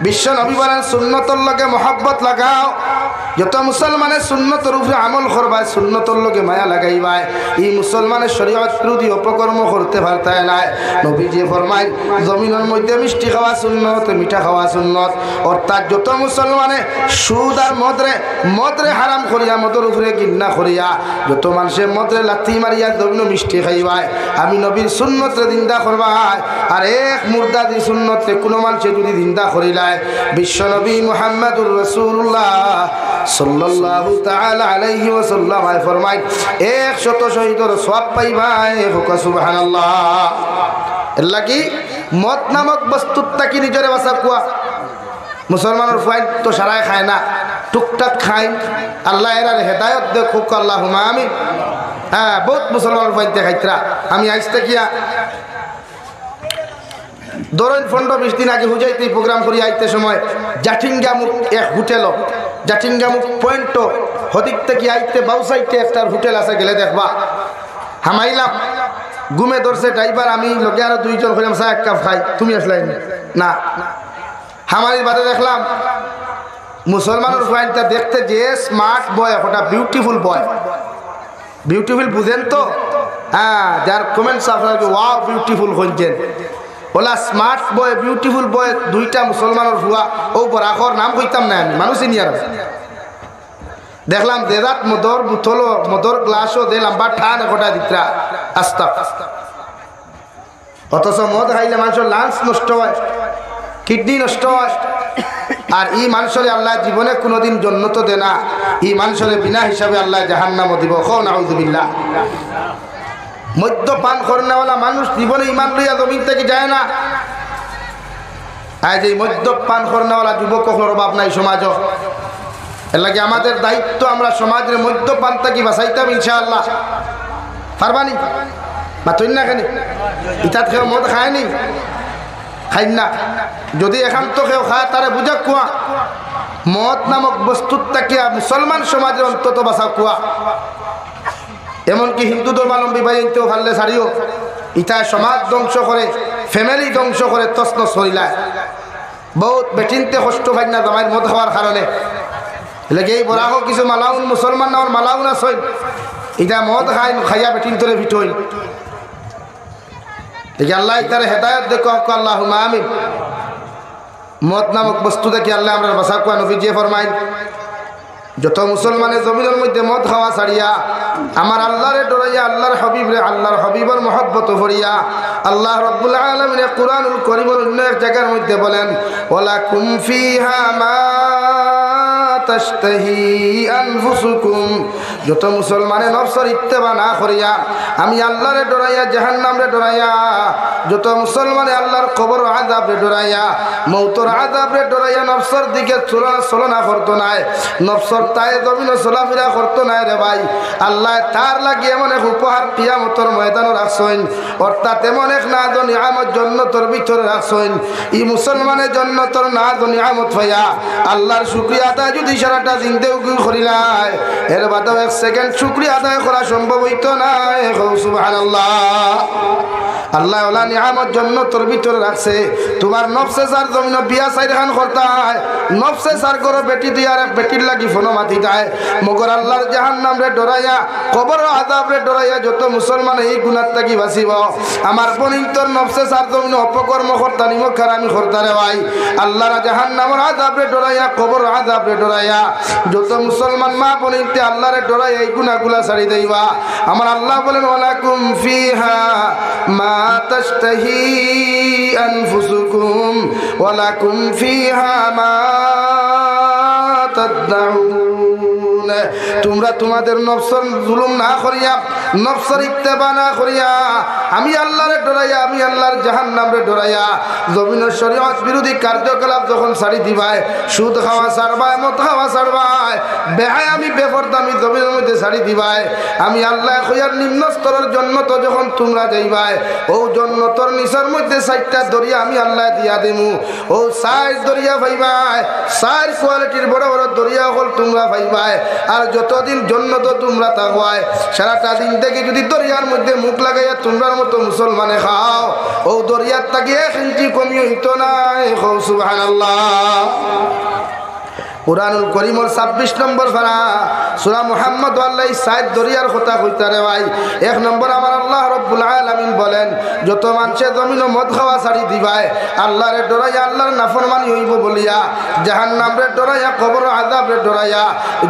বিশ্ব নবী বলেন সুন্নতর লগে মহব্বত লাগাও। যত মুসলমানের সুন্নতর উপরে আমল করবা, সুন্নতর লগে মায়া লাগাইবা, এই মুসলমানের শরীয়ত বিরোধী অপকর্ম করতে পারতায় না। নবীজি ফরমায় জমিনের মধ্যে মিষ্টি খাওয়া সুন্নত, মিঠা খাওয়া সুন্নত। অর্থাৎ যত মুসলমানে সুদ আর মদরে হারাম করিয়া, মদের উপরে ঘৃণা করিয়া, যত মানুষের মদরে লাথি মারিয়া জমিন মিষ্টি খাইবায়, আমি নবীর সুন্নতরে জিন্দা করবাই। আর এক মুর্দা দি সুন্নতরে কোনো মানুষে যদি জিন্দা করিলায়, বিশ্ব নবী মুহাম্মদুর রাসূলুল্লাহ সাল্লাল্লাহু তাআলা আলাইহি ওয়াসাল্লাম ফরমায় 100 শহীদের সওয়াব পাইবাই। সুবহানাল্লাহ। এর লাগি মদ নামক বস্তুর তাকি নিজরে বাঁচা কুয়া। মুসলমানের ফাইন তো সারাই খায় না, টুকটাক খায়। আল্লাহ এর হেদায়ত দেখুক, আল্লাহুম্মা আমিন। হ্যাঁ, বহুত মুসলমানের ফাইন দেখাইতরা। আমি আইসতে কিয়া ধরেন 15-20 দিন আগে হুজাইতে প্রোগ্রাম করি আইতে সময় জাটিঙ্গামুখ এক হোটেল, জাটিঙ্গামুখ পয়েন্ট হদিক থেকে আইতে বাউসাইতে একটা হোটেল আছে, গেলে দেখবা হামাইলাম ঘুমে ধরছে ড্রাইভার, আমি লোকে আরো 2 জন হইলাম, চা 1 কাপ খাই, তুমি আসলাই না। হামারির বাদে দেখলাম মুসলমানের পয়েন্টটা দেখতে যে স্মার্ট বয়, ওটা বিউটিফুল বয়। বিউটিফুল বুঝেন তো? হ্যাঁ, যার কমেন্টস আপনাকে ওয়াও বিউটিফুল হয়েছেন, ওলা স্মার্ট বয় বিউটিফুল বয় দুইটা মুসলমানের ভুয়া ও বরাখর নাম কইতাম না আমি মানুষ নিয়ার দেখলাম দেদাত মদর বুতলো মদর গ্লাসও দে লম্বা ঠান গোটা দিতরা আস্তা অথচ মদ খাইলে মানুষের লাংস নষ্ট হয় কিডনি নষ্ট হয় আর এই মানুষের আল্লাহ জীবনে কোনোদিন জন্নত দে না এই মানুষের বিনা হিসাবে আল্লাহ জাহান্নামও দিব খো নাউযুবিল্লাহ মদ্যপান করনেওয়ালা মানুষ জীবনে ইমান লইয়া জমিন থেকে যায় না আজ এই মদ্যপান করনেওয়ালা যুবক কখনোর অভাব নাই সমাজ এর লাগে আমাদের দায়িত্ব আমরা সমাজের মদ্যপান থেকে বাঁচাইতাম ইনশাআল্লাহ পারবানি বা তুই না খানি ইটাত কেউ মদ খায়নি খাই না যদি একান্ত কেউ খায় তারে বুঝা কুয়া মদ নামক বস্তুর তাকিয়া মুসলমান সমাজের অন্তত বাঁচা কুয়া এমনকি হিন্দু ধর্মাবলম্বী বাইতেও ভাললে ছাড়িও ইটা সমাজ ধ্বংস করে ফ্যামিলি ধ্বংস করে তছনছ হইলায় বহুত বেটিনতে কষ্ট পাই না জামাইয়ের মদ খাওয়ার কারণে লেগে এই বরাহ কিছু মালাউন মুসলমান নাওয়ার মালাউন আসই এটা মদ খাই খাইয়া বেটিন তোরে ভিটই দেখি আল্লাহ তার হেদায়ত দেখো আল্লাহুম্মা আমিন মদ নামক বস্তু দেখি আল্লাহ আমরা বাসা কোয়া নবী যে ফরমাই যত মুসলমানের জমিনের মধ্যে মদ খাওয়া ছাড়িয়া আমার আল্লাহরে ডরাইয়া আল্লাহর হাবিবের মহব্বত ভরিয়া আল্লাহ রাব্বুল আলামিন কুরআনুল কারীমের অন্য এক জায়গার মধ্যে বলেন ওয়ালাকুম ফিহা মা তাশতাহি আনফুসুকুম যত মুসলমানে নফসের ইত্তেবা না করিয়া আমি আল্লাহরে ডরাইয়া জাহান্নামরে ডরাইয়া যত মুসলমানে আল্লাহর কবর আযাবরে ডরাইয়া মৌতর আযাবরে ডরাইয়া নফসের দিকে চলনা করতো না নফসর তাই জমিনে চলাফেরা করতো না রে ভাই আল্লাহ তার লাগি এমন এক উপহার কিয়ামতের ময়দানে রাখছেন অর্থাৎ এমন এক নাজ ও নিয়ামত জান্নাতের ভিতরে রাখছেন এই মুসলমানের জান্নাতের নাজ ও নিয়ামত পাইয়া আল্লাহর শুকরিয়া আদায় যদি সারাটা জিন্দেগি করিলাই এর বাদেও এক সেকেন্ড শুকরিয়া আদায় করা সম্ভব হইতো না সুবহানাল্লাহ আল্লাহ ওলা নিয়ামত জান্নাতের ভিতরে রাখছে তোমার নফসে সার জমিন বিয়া সাইর খান করতে হয় নফসে সার করে বেটি দিয়ার বেটির লাগি ফোনো মাতি যায় মগর আল্লাহর জাহান্নাম রে ডরাইয়া কবর আযাব রে ডরাইয়া যত মুসলমান এই গুনাহ থেকে বাঁচিব আমার পনিতর নফসে সার জমিন অপকর্ম করতা নিমক খারামি করতা রে ভাই আল্লাহর জাহান্নামের আযাব রে ডরাইয়া কবর আযাব রে ডরাইয়া যত মুসলমান মা পনিতে আল্লাহর রে ডরাইয়া এই গুনাহগুলা ছাড়ি দেইবা আমার আল্লাহ বলেন ওয়ালাকুম ফিহা মা তাশতাহি আনফুসুকুম ওয়ালাকুম ফিহা মা তাদউন তোমরা তোমাদের নফসের জুলুম না করিয়া নফসের ইত্তেবা না করিয়া আমি আল্লাহরে ডরাইয়া আমি আল্লাহর জাহান্নামরে ডরাইয়া জমিনের শরীয়ত বিরোধী কার্যকলাপ যখন ছাড়ি দিবাই সুদ খাওয়া ছাড়বাই মদ খাওয়া ছাড়বাই বেহায় আমি বেপরদামি জমিনের মধ্যে ছাড়ি দিবাই আমি আল্লাহ কইয়ার নিম্ন স্তরের জন্নত যখন তোমরা যাইবাই ও জন্নতর নিচের মধ্যে 4টা দরিয়া আমি আল্লাহ দিয়া দেমু ও 4 দরিয়া পাইবাই 4 কোয়ালিটির বড় বড় দরিয়া হল তোমরা পাইবাই আর যতদিন জন্নত তোমরা থাকবাই সারাটা দিন থেকে যদি দরিয়ার মধ্যে মুখ লাগাইয়া তোমরার মতো মুসলমানে খাও ও দরিয়ার থেকে 1 ইঞ্চি কমি হইতো না সুবহানাল্লাহ কুরআনুল কারীমের 26 নম্বর পারা সূরা মুহাম্মদ আল্লাহ 7 দরিয়ার কথা কইতা রে ভাই 1 নম্বর আমার আল্লাহ রাব্বুল আলামিন বলেন যত মানুষে জমিনে মদ খাওয়া ছাড়ি দিবাই আল্লাহরে ডরাইয়া আল্লাহর নাফরমানি হইব বলিয়া জাহান্নামরে ডরাইয়া কবর আযাবরে ডরাইয়া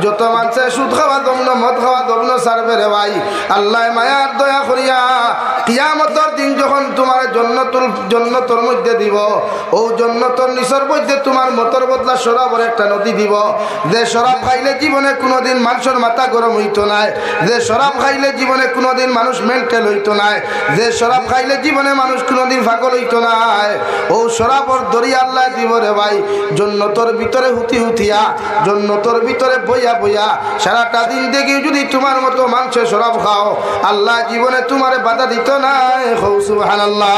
যত মানুষে সুদ খাওয়া জমিনে মদ খাওয়া জমিনে ছাড়বে রে ভাই আল্লাহ মায়ার দয়া করিয়া কিয়ামতের দিন যখন তোমার জান্নাতের মধ্যে দিব ও জান্নাতের নিচের মধ্যে তোমার মতর বদলা শরাবের একটা নদী দিব যে শরাব খাইলে জীবনে কোনোদিন মানুষের মাথা গরম হইতো না যে শরাব খাইলে জীবনে কোনোদিন মানুষ মেন্টাল হইতো না যে শরাব খাইলে জীবনে মানুষ কোনোদিন পাগল হইতো না ও শরাবর দরিয়া আল্লাহ দিব রে ভাই জান্নাতের ভিতরে হুতিয়া জান্নাতের ভিতরে বইয়া বইয়া সারাটা দিন দেখি যদি তোমার মতো মানুষ শরাব খাও আল্লাহ জীবনে তোমারে বাধা দিত না সুবহানাল্লাহ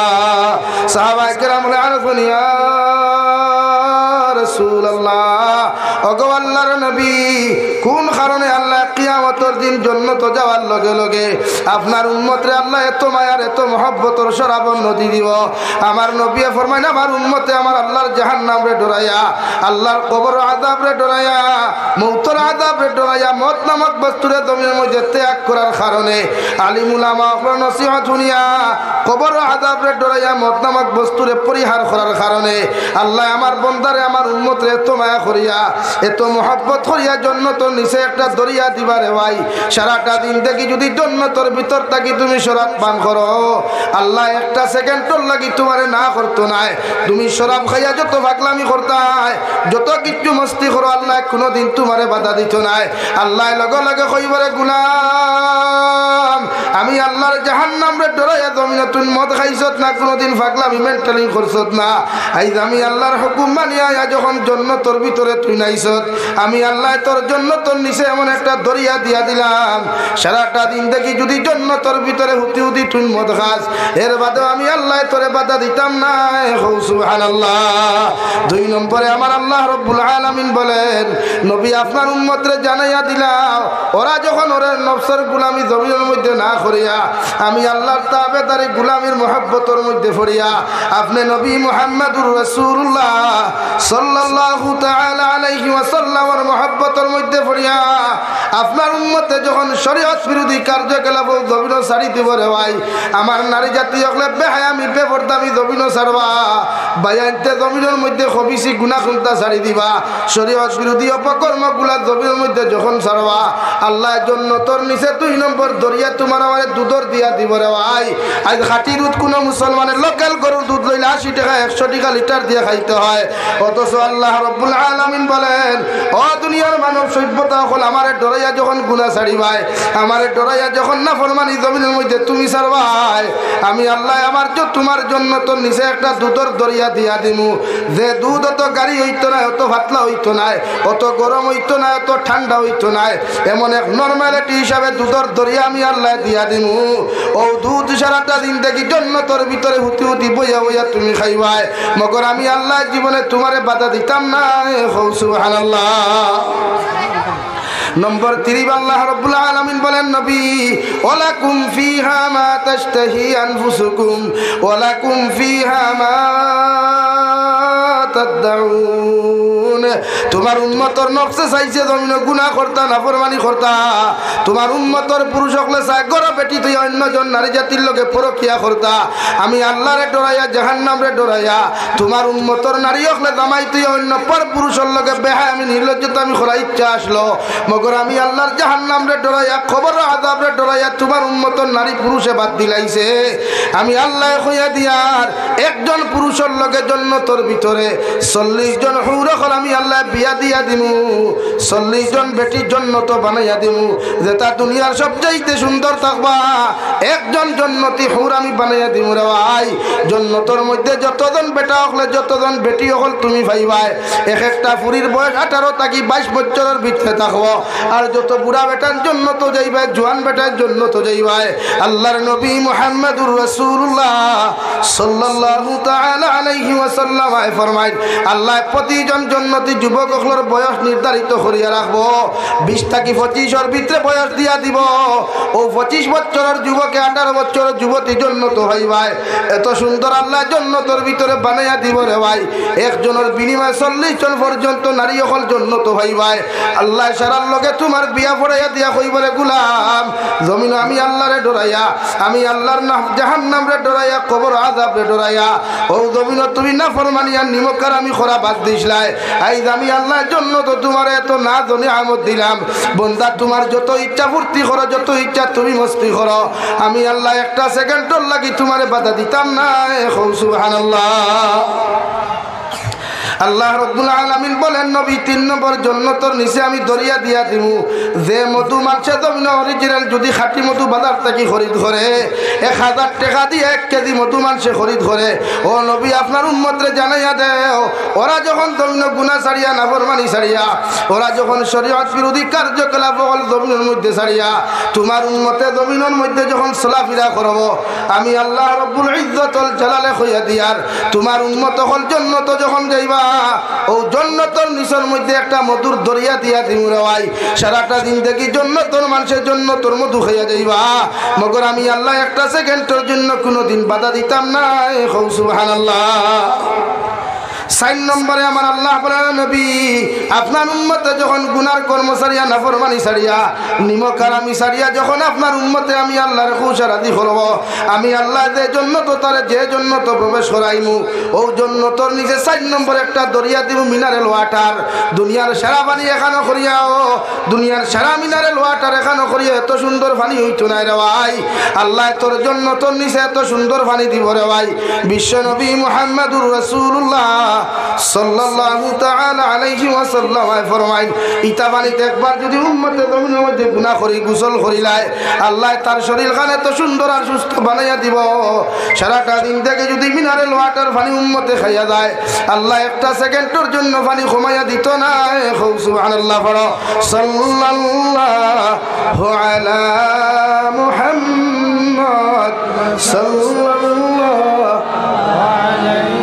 সাহাবায়ে কেরাম আরফুন ইয়া রাসূলুল্লাহ ওগো আল্লাহর নবী কোন কারণে আল্লাহ কিয়ামতের দিন জন্নত যাওয়ার লগে লগে আপনার উম্মতরে আল্লাহ এত মায়ার এত মহব্বতর শরাবন নদী দিব। আমার নবী ফরমায় আমার উম্মতে আমার আল্লাহর জাহান্নাম রে ডরাইয়া, আল্লাহর কবর আযাব রে ডরাইয়া, মৌতের আযাব রে ডরাইয়া মত নামক বস্তুরে জমিনের মধ্যে ত্যাগ করার কারণে আলিম উলামা ওর নসিহত শুনিয়া কবর আযাব রে ডরাইয়া মত নামক বস্তুরে পরিহার করার কারণে আল্লাহ আমার বন্দারে আমার উম্মতরে এত মায়া করিয়া এত মহব্বত করিয়া জন্নতর নিচে একটা দরিয়া দিবারে ভাই। সারাটা দিন দেখি যদি জন্নতর ভিতর থাকি তুমি শরাব পান করো, আল্লাহ একটা সেকেন্ডর লাগি তোমারে না করতো নাই। তুমি শরাব খাইয়া যত পাগলামি করতাই, যত কিছু মস্তি করো, আল্লাহ কোনোদিন তোমারে বাধা দিত নাই। আল্লাহ লগে লগে কইবরে গুলাম আমি আল্লাহর জাহান্নাম রে ডরাইয়া জমিনে তুই মদ খাইছত না, কোনোদিন পাগলামি মেন্টালিং করছত না। আইজ আমি আল্লাহর হুকুম মানিয়া যখন জন্নতর ভিতরে তুই নাইছত, আমি আল্লাহ তোর জন্নতর নিচে এমন একটা দরিয়া দিয়া দিলাম। সারাটা দিন দেখি যদি জন্নতর ভিতরে হুতি হুতি তুই মদ খাস, এর বাদেও আমি আল্লাহ তোরে বাধা দিতাম না। সুবহানাল্লাহ। 2 নম্বরে আমার আল্লাহ রব্বুল আলামিন বলেন নবী আপনার উম্মতরে জানাইয়া দিলাম, ওরা যখন ওর নফসের গুলামি জমিনের মধ্যে না করিয়া আমি আল্লাহর তাবেদারি গুলামির মহব্বতের মধ্যে পড়িয়া আপনি নবী মুহাম্মদুর রাসূলুল্লাহ সাল্লাল্লাহু তাআলা আলাইহি ওয়াসাল্লামের মহব্বতের মধ্যে পড়িয়া আপনার উম্মতে যখন শরীয়ত বিরোধী কার্যকলাপ জমিন ছাড়ি দিব রে ভাই, আমার নারী জাতি হলে বেহায়ামি বেপরদামি জমিন ছাড়বা, বায়ানতে জমিনের মধ্যে খবিসি গুনাহ খুনতা ছাড়ি দিবা, শরীয়ত বিরোধী অপকর্মগুলা জমিনের মধ্যে যখন ছাড়বা, আল্লাহ জন্নতর নিচে 2 নম্বর দরিয়া তোমার আমারে দুধর দিয়া দিব রে ভাই। আজ খাঁটি দুধ কোনো মুসলমানের লোকাল গরুর দুধ লইলে 80 টাকা 100 টাকা লিটার দিয়ে খাইতে হয়, অথচ আল্লাহ রব্বুল আলামিন বলেন ও দুনিয়ার মানব সভ্যতা হল আমারে ডরাইয়া যখন গুনাহ ছাড়িবাই, আমারে ডরাইয়া যখন নাফরমানি জমিনের মধ্যে তুমি ছাড়বাই, আমি আল্লাহ আমার তোমার জন্য তো নিচে একটা দুধর দরিয়া দিয়া দিমু, যে দুধ অত গাড়ি হইতো না, অত পাতলা হইতো না, অত গরম হইতো না, অত ঠান্ডা হইতো না, এমন এক নরমালিটি হিসাবে দুধর দরিয়া আমি আল্লাহ দিয়া দিমু। ও দুধ সারাটা দিন দেখি জন্নতর ভিতরে হুতি হুতি বইয়া বইয়া তুমি খাইবাই, মগর আমি আল্লাহ জীবনে তোমারে বাধা দিতাম না। সুবহানাল্লাহ। নম্বর 3 আল্লাহ রাব্বুল আলামিন বলেন নবী ওয়ালাকুম ফিহা মা তাশতাহি আনফুসুকুম ওয়ালাকুম ফিহা মা তাদউন। তোমার উম্মতর নফসে চাইছে জমিনে গুনাহ করতা নাফরমানি করতা, তোমার উম্মতর পুরুষ হকলে চায় গর বেটি তুই অন্যজন নারী জাতির লগে পরকিয়া করতা, আমি আল্লাহরে ডরাইয়া জাহান্নামরে ডরাইয়া তোমার উম্মতর নারী হকলে জামাই তুই অন্য পর পুরুষের লগে বেহায় আমি নির্লজ্জতা আমি করার ইচ্ছা আসলো, মগর আমি আল্লাহর জাহান্নামরে ডরাইয়া কবর আযাবরে ডরাইয়া তোমার উম্মতর নারী পুরুষে বাদ দিলাইছে, আমি আল্লাহ কইয়া দিয়ার একজন পুরুষের লগে জন্নতর ভিতরে 40 জন হুর হল আমি আল্লাহ বিয়া দিয়া দিমু, 40 জন বেটির জন্নত বানাইয়া দিমু, যেটা দুনিয়ার সবচাইতে সুন্দর থাকবা একজন জন্নতি হুর আমি বানাইয়া দিমু রে ভাই। জন্নতর মধ্যে যতজন বেটা হলে যতজন বেটি হল তুমি ভাইবাই, এক একটা পুরীর বয়স 18 থেকে 22 বছরের ভিতরে থাকবো, আর যত বুড়া বেটার জন্য তো যাইবাই, জোয়ান বেটার জন্য তো যাইবাই। আল্লাহর নবী মুহাম্মদুর রাসূলুল্লাহ সাল্লাল্লাহু তাআলা আলাইহি ওয়াসাল্লাম ফরমায় আল্লাহ প্রতিজন জন্নতি যুবকগুলোর বয়স নির্ধারিত করিয়া রাখবো, 20 থেকে 25 ভিতরে বয়স দিয়া দিব, ও 25 বছরের যুবকে 18 বছরের যুবতী জন্নত হইবাই। এত সুন্দর আল্লাহ জন্নতর ভিতরে বানাইয়া দিব রে ভাই, একজনের বিনিময়ে 40 জন পর্যন্ত নারী হল জন্নত হইবাই। আল্লাহ সারার লগে তোমার বিয়া পড়াইয়া দিয়া কইবরে গুলাম জমিন আমি আল্লাহরে ডরাইয়া আমি আল্লাহর জাহান্নামরে ডরাইয়া কবর আযাবরে ডরাইয়া ও জমিন তুমি না ফরমানিয়া নিমকার আমি খরা বাদ দিছলাই, আইজ আমি আল্লাহর জন্য তো তোমার এত না জনি আমদ দিলাম, বন্দা তোমার যত ইচ্ছা ফুর্তি করো, যত ইচ্ছা তুমি মস্তি করো, আমি আল্লাহ একটা সেকেন্ডর লাগি তোমারে বাধা দিতাম না। সুবহানাল্লাহ। আল্লাহ রাব্বুল আলামিন বলেন নবী 3 নম্বর জন্নতর নিচে আমি দরিয়া দিয়া দিমু, যে মধু মানছে জমিন অরিজিনাল যদি খাঁটি মধু বাজার থেকে খরিদ করে 1000 টাকা দিয়ে 1 কেজি মধু মানছে খরিদ করে, ও নবী আপনার উম্মতরে জানাইয়া দেও ওরা যখন জমিন গুনাহ ছাড়িয়া নাফরমানি ছাড়িয়া ওরা যখন শরীয়ত বিরোধী কার্যকলাপ জমিনের মধ্যে ছাড়িয়া তোমার উম্মতে জমিনের মধ্যে যখন চলাফেরা করব, আমি আল্লাহ রব্বুল ইজ্জতুল জালালে কইয়া দিয়ার তোমার উম্মত হল জন্নত যখন যাইবা ও জন্নতের নিচের মধ্যে একটা মধুর দরিয়া দিয়া দিমু রে ভাই সারাটা জিন্দেগির জন্য তোর মানুষের জন্য তোর মধু খাইয়া যাইবা মগর আমি আল্লাহ একটা সেকেন্ডের জন্য কোনোদিন বাধা দিতাম না সুবহানাল্লাহ 4 নম্বরে আমার আল্লাহ বলেন নবী আপনার উম্মতে যখন গুনার কর্মচারিয়া নাফরমানি ছাড়িয়া নিমক হারামি ছাড়িয়া যখন আপনার উম্মতে আমি আল্লাহর খুশারাদি করব আমি আল্লাহ যে জন্য তো তার যে জন্য তো প্রবেশ করাইমু ও জন্য তোর নিচে 4 নম্বরে একটা দরিয়া দিব মিনারেল ওয়াটার দুনিয়ার সেরা পানি এখানে করিয়াও দুনিয়ার সেরা মিনারেল ওয়াটার এখানে করিয়া এত সুন্দর পানি হইতো না রে ভাই আল্লাহ তোর জন্য তোর নিচে এত সুন্দর পানি দিব রে ভাই বিশ্ব নবী মুহাম্মদুর রাসূলুল্লাহ সাল্লাল্লাহু তাআলা আলাইহি ওয়াসাল্লাম ফরমায় ইতা পানিতে একবার যদি উম্মতে জমিনের মধ্যে গুনাহ করি গোসল করিলায় আল্লাহ তার শরীর খানে তো সুন্দর আর সুস্থ বানাইয়া দিব সারাটা দিন থেকে যদি মিনারেল ওয়াটার পানি উম্মতে খাইয়া যায় আল্লাহ একটা সেকেন্ডের জন্য পানি কমাইয়া দিত না সুবহানাল্লাহ পড়ো সাল্লাল্লাহু আলা মুহাম্মদ সাল্লাল্লাহু আলাইহি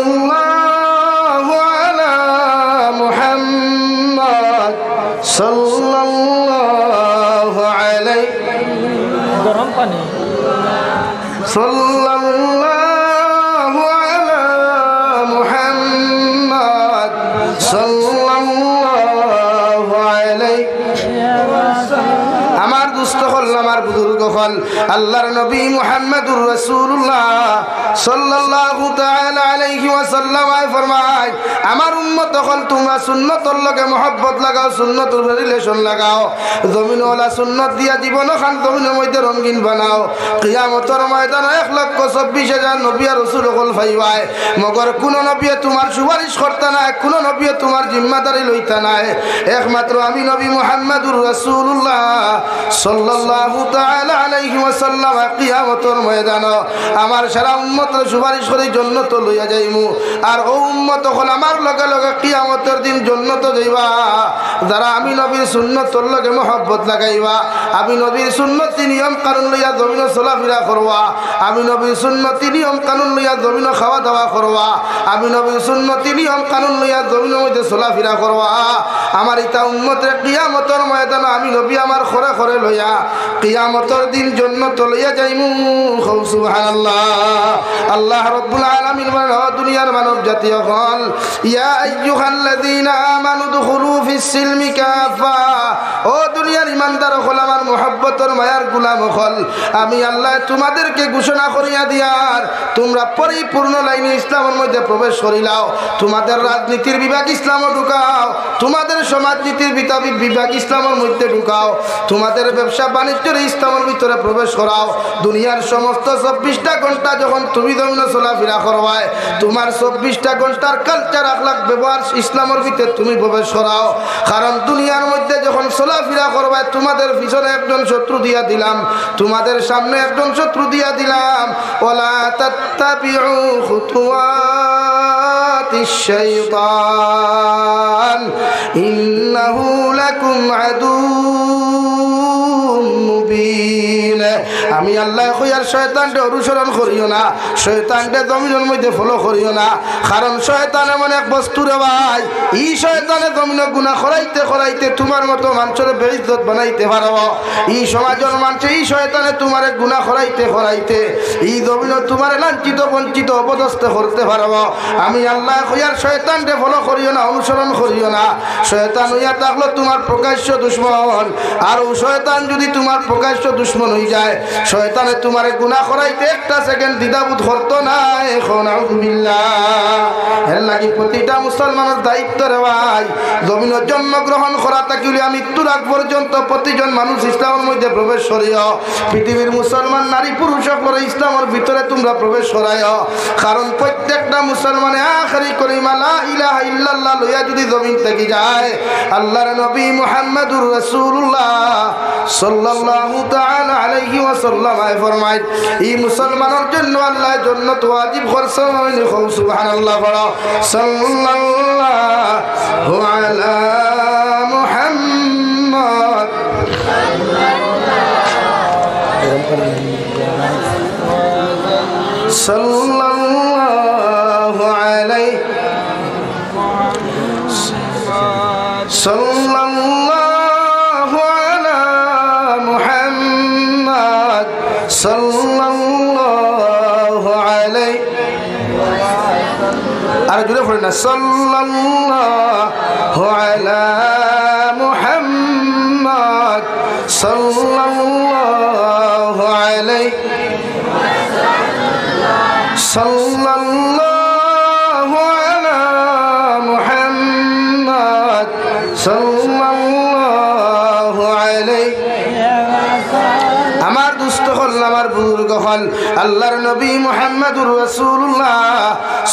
সাল্লাল্লাহু আলা মুহাম্মদ সাল্লাল্লাহু আলাইহি গরম পানি সাল্লাল্লাহু আলা মুহাম্মদ সাল্লাল্লাহু আলাইহি আমার দুস্থ হল আমার বুজুর্গ হল আল্লাহর নবী মুহাম্মদুর রাসূলুল্লাহ সাল্লাল্লাহু তাআলা আলাইহি ওয়াসাল্লাম ফরমায় আমার উম্মত হল তোমরা সুন্নতর লগে মহব্বত লাগাও সুন্নতর রিলেশন লাগাও জমিনওয়ালা সুন্নত দিয়া জীবন খান জমিনের মধ্যে রঙিন বানাও কিয়ামতের ময়দানে 1,24,000 নবী আর রাসূল হল ভাইবায় মগর কোন নবী তোমার সুপারিশ করতে না কোন নবী তোমার জিম্মাদারি লইতা না একমাত্র আমি নবী মুহাম্মদুর রাসূলুল্লাহ সাল্লাল্লাহু তাআলা আলাইহি ওয়াসাল্লাম কিয়ামতের ময়দানে আমার সারা উম্মতের সুপারিশ করে জান্নাতে লইয়া যাইমু আর ও উম্মত হল আমার লগে লগে কিয়ামতের দিন জান্নাতে যাইবা যারা আমি নবীর সুন্নতর লগে মহব্বত লাগাইবা আমি নবীর সুন্নতি নিয়ম কানুন লইয়া জমিনে চলাফেরা করবা আমি নবীর সুন্নতি নিয়ম কানুন লইয়া জমিনে খাওয়া দাওয়া করবা আমি নবীর সুন্নতি নিয়ম কানুন লইয়া জমিনের মধ্যে চলাফেরা করবা আমার ইতা উম্মতের কিয়ামতের ময়দানে আমি নবী আমার খরে খরে লইয়া কিয়ামতের দিন জান্নাত লইয়া যাইমু সুবহানাল্লাহ আল্লাহ রাব্বুল আলামিন বলেন ও দুনিয়ার মানব জাতি হল ইয়া আইয়ুহাল্লাযীনা আমানু দুখুলু ফিস সিলমি কাফা ও দুনিয়ার ইমানদার হল আমার মুহাব্বতের মায়ার গোলাম হল আমি আল্লাহ তোমাদেরকে ঘোষণা করিয়া দিয়ার তোমরা পরিপূর্ণ লাইনে ইসলামের মধ্যে প্রবেশ করিলাও তোমাদের রাজনীতির বিভাগ ইসলামে ঢুকাও তোমাদের সমাজনীতির বিভাগ ইসলামের মধ্যে ঢুকাও তোমাদের ব্যবসা বাণিজ্যের ইসলামের ভিতরে প্রবেশ করাও দুনিয়ার সমস্ত 24টা ঘন্টা যখন তুমি জমিনে চলাফেরা করবায় তোমার 24টা ঘন্টার কালচার আখলাক ব্যবহার ইসলামের ভিতরে তুমি প্রবেশ করাও কারণ দুনিয়ার মধ্যে যখন চলাফেরা করবায় তোমাদের পিছনে একজন শত্রু দিয়া দিলাম তোমাদের সামনে একজন শত্রু দিয়া দিলাম ওয়ালা তাত্তাবিউ খুতুওয়াতিশ শাইতান ইন্নাহু লাকুম আদুউম মুবিন আমি আল্লাহ কইয়ার শয়তানকে অনুসরণ করিও না শয়তানকে জমিনের মধ্যে ফলো করিও না কারণ শয়তান এমন এক বস্তু রে ভাই এই শয়তানে জমিনে গুনাহ করাইতে করাইতে তোমার মতো মানুষের বেইজ্জত বানাইতে পারব এই সমাজের মানুষ এই শয়তানে তোমারে গুনাহ করাইতে করাইতে এই জমিনে তোমারে লাঞ্ছিত বঞ্চিত অপদস্থ করতে পারব আমি আল্লাহ কইয়ার শয়তানকে ফলো করিও না অনুসরণ করিও না শয়তান হইয়া থাকলো তোমার প্রকাশ্য দুশমন আর ও শয়তান যদি তোমার প্রকাশ্য দুশমন হয়ে যায় শয়তানে তোমারে গুনাহ করাইতে একটা সেকেন্ড দ্বিধাবোধ করতো না এখন আউযুবিল্লাহ এর লাগি প্রতিটা মুসলমানের দায়িত্ব রে ভাই জমিনের জন্মগ্রহণ করা থাকিলে মৃত্যুর আগ পর্যন্ত প্রতিজন মানুষ ইসলামের মধ্যে প্রবেশ করিও পৃথিবীর মুসলমান নারী পুরুষ সকলে ইসলামের ভিতরে তোমরা প্রবেশ করাইও কারণ প্রত্যেকটা মুসলমানে আখেরি কলিমা লা ইলাহা ইল্লাল্লাহ লইয়া যদি জমিন থেকে যায় আল্লাহর নবী মুহাম্মদুর রাসূলুল্লাহ সাল্লাল্লাহু তাআলা আলাইহি ওয়াসাল্লাম ফরমায় এই মুসলমানের জন্য আল্লাহ জান্নাত ওয়াজিব করছেন সুবহানাল্লাহ বলো সাল্লাল্লাহু আলা মুহাম্মদ সাল্লাল্লাহু عليه صلى الله على محمد صلى الله عليه أرجو فرنا صلى الله على محمد صلى الله عليه صلى الله على محمد صلى الله عليه আমার দুস্থ হল আমার বুজুর্গ হল আল্লাহর নবী মুহাম্মদুর রাসূলুল্লাহ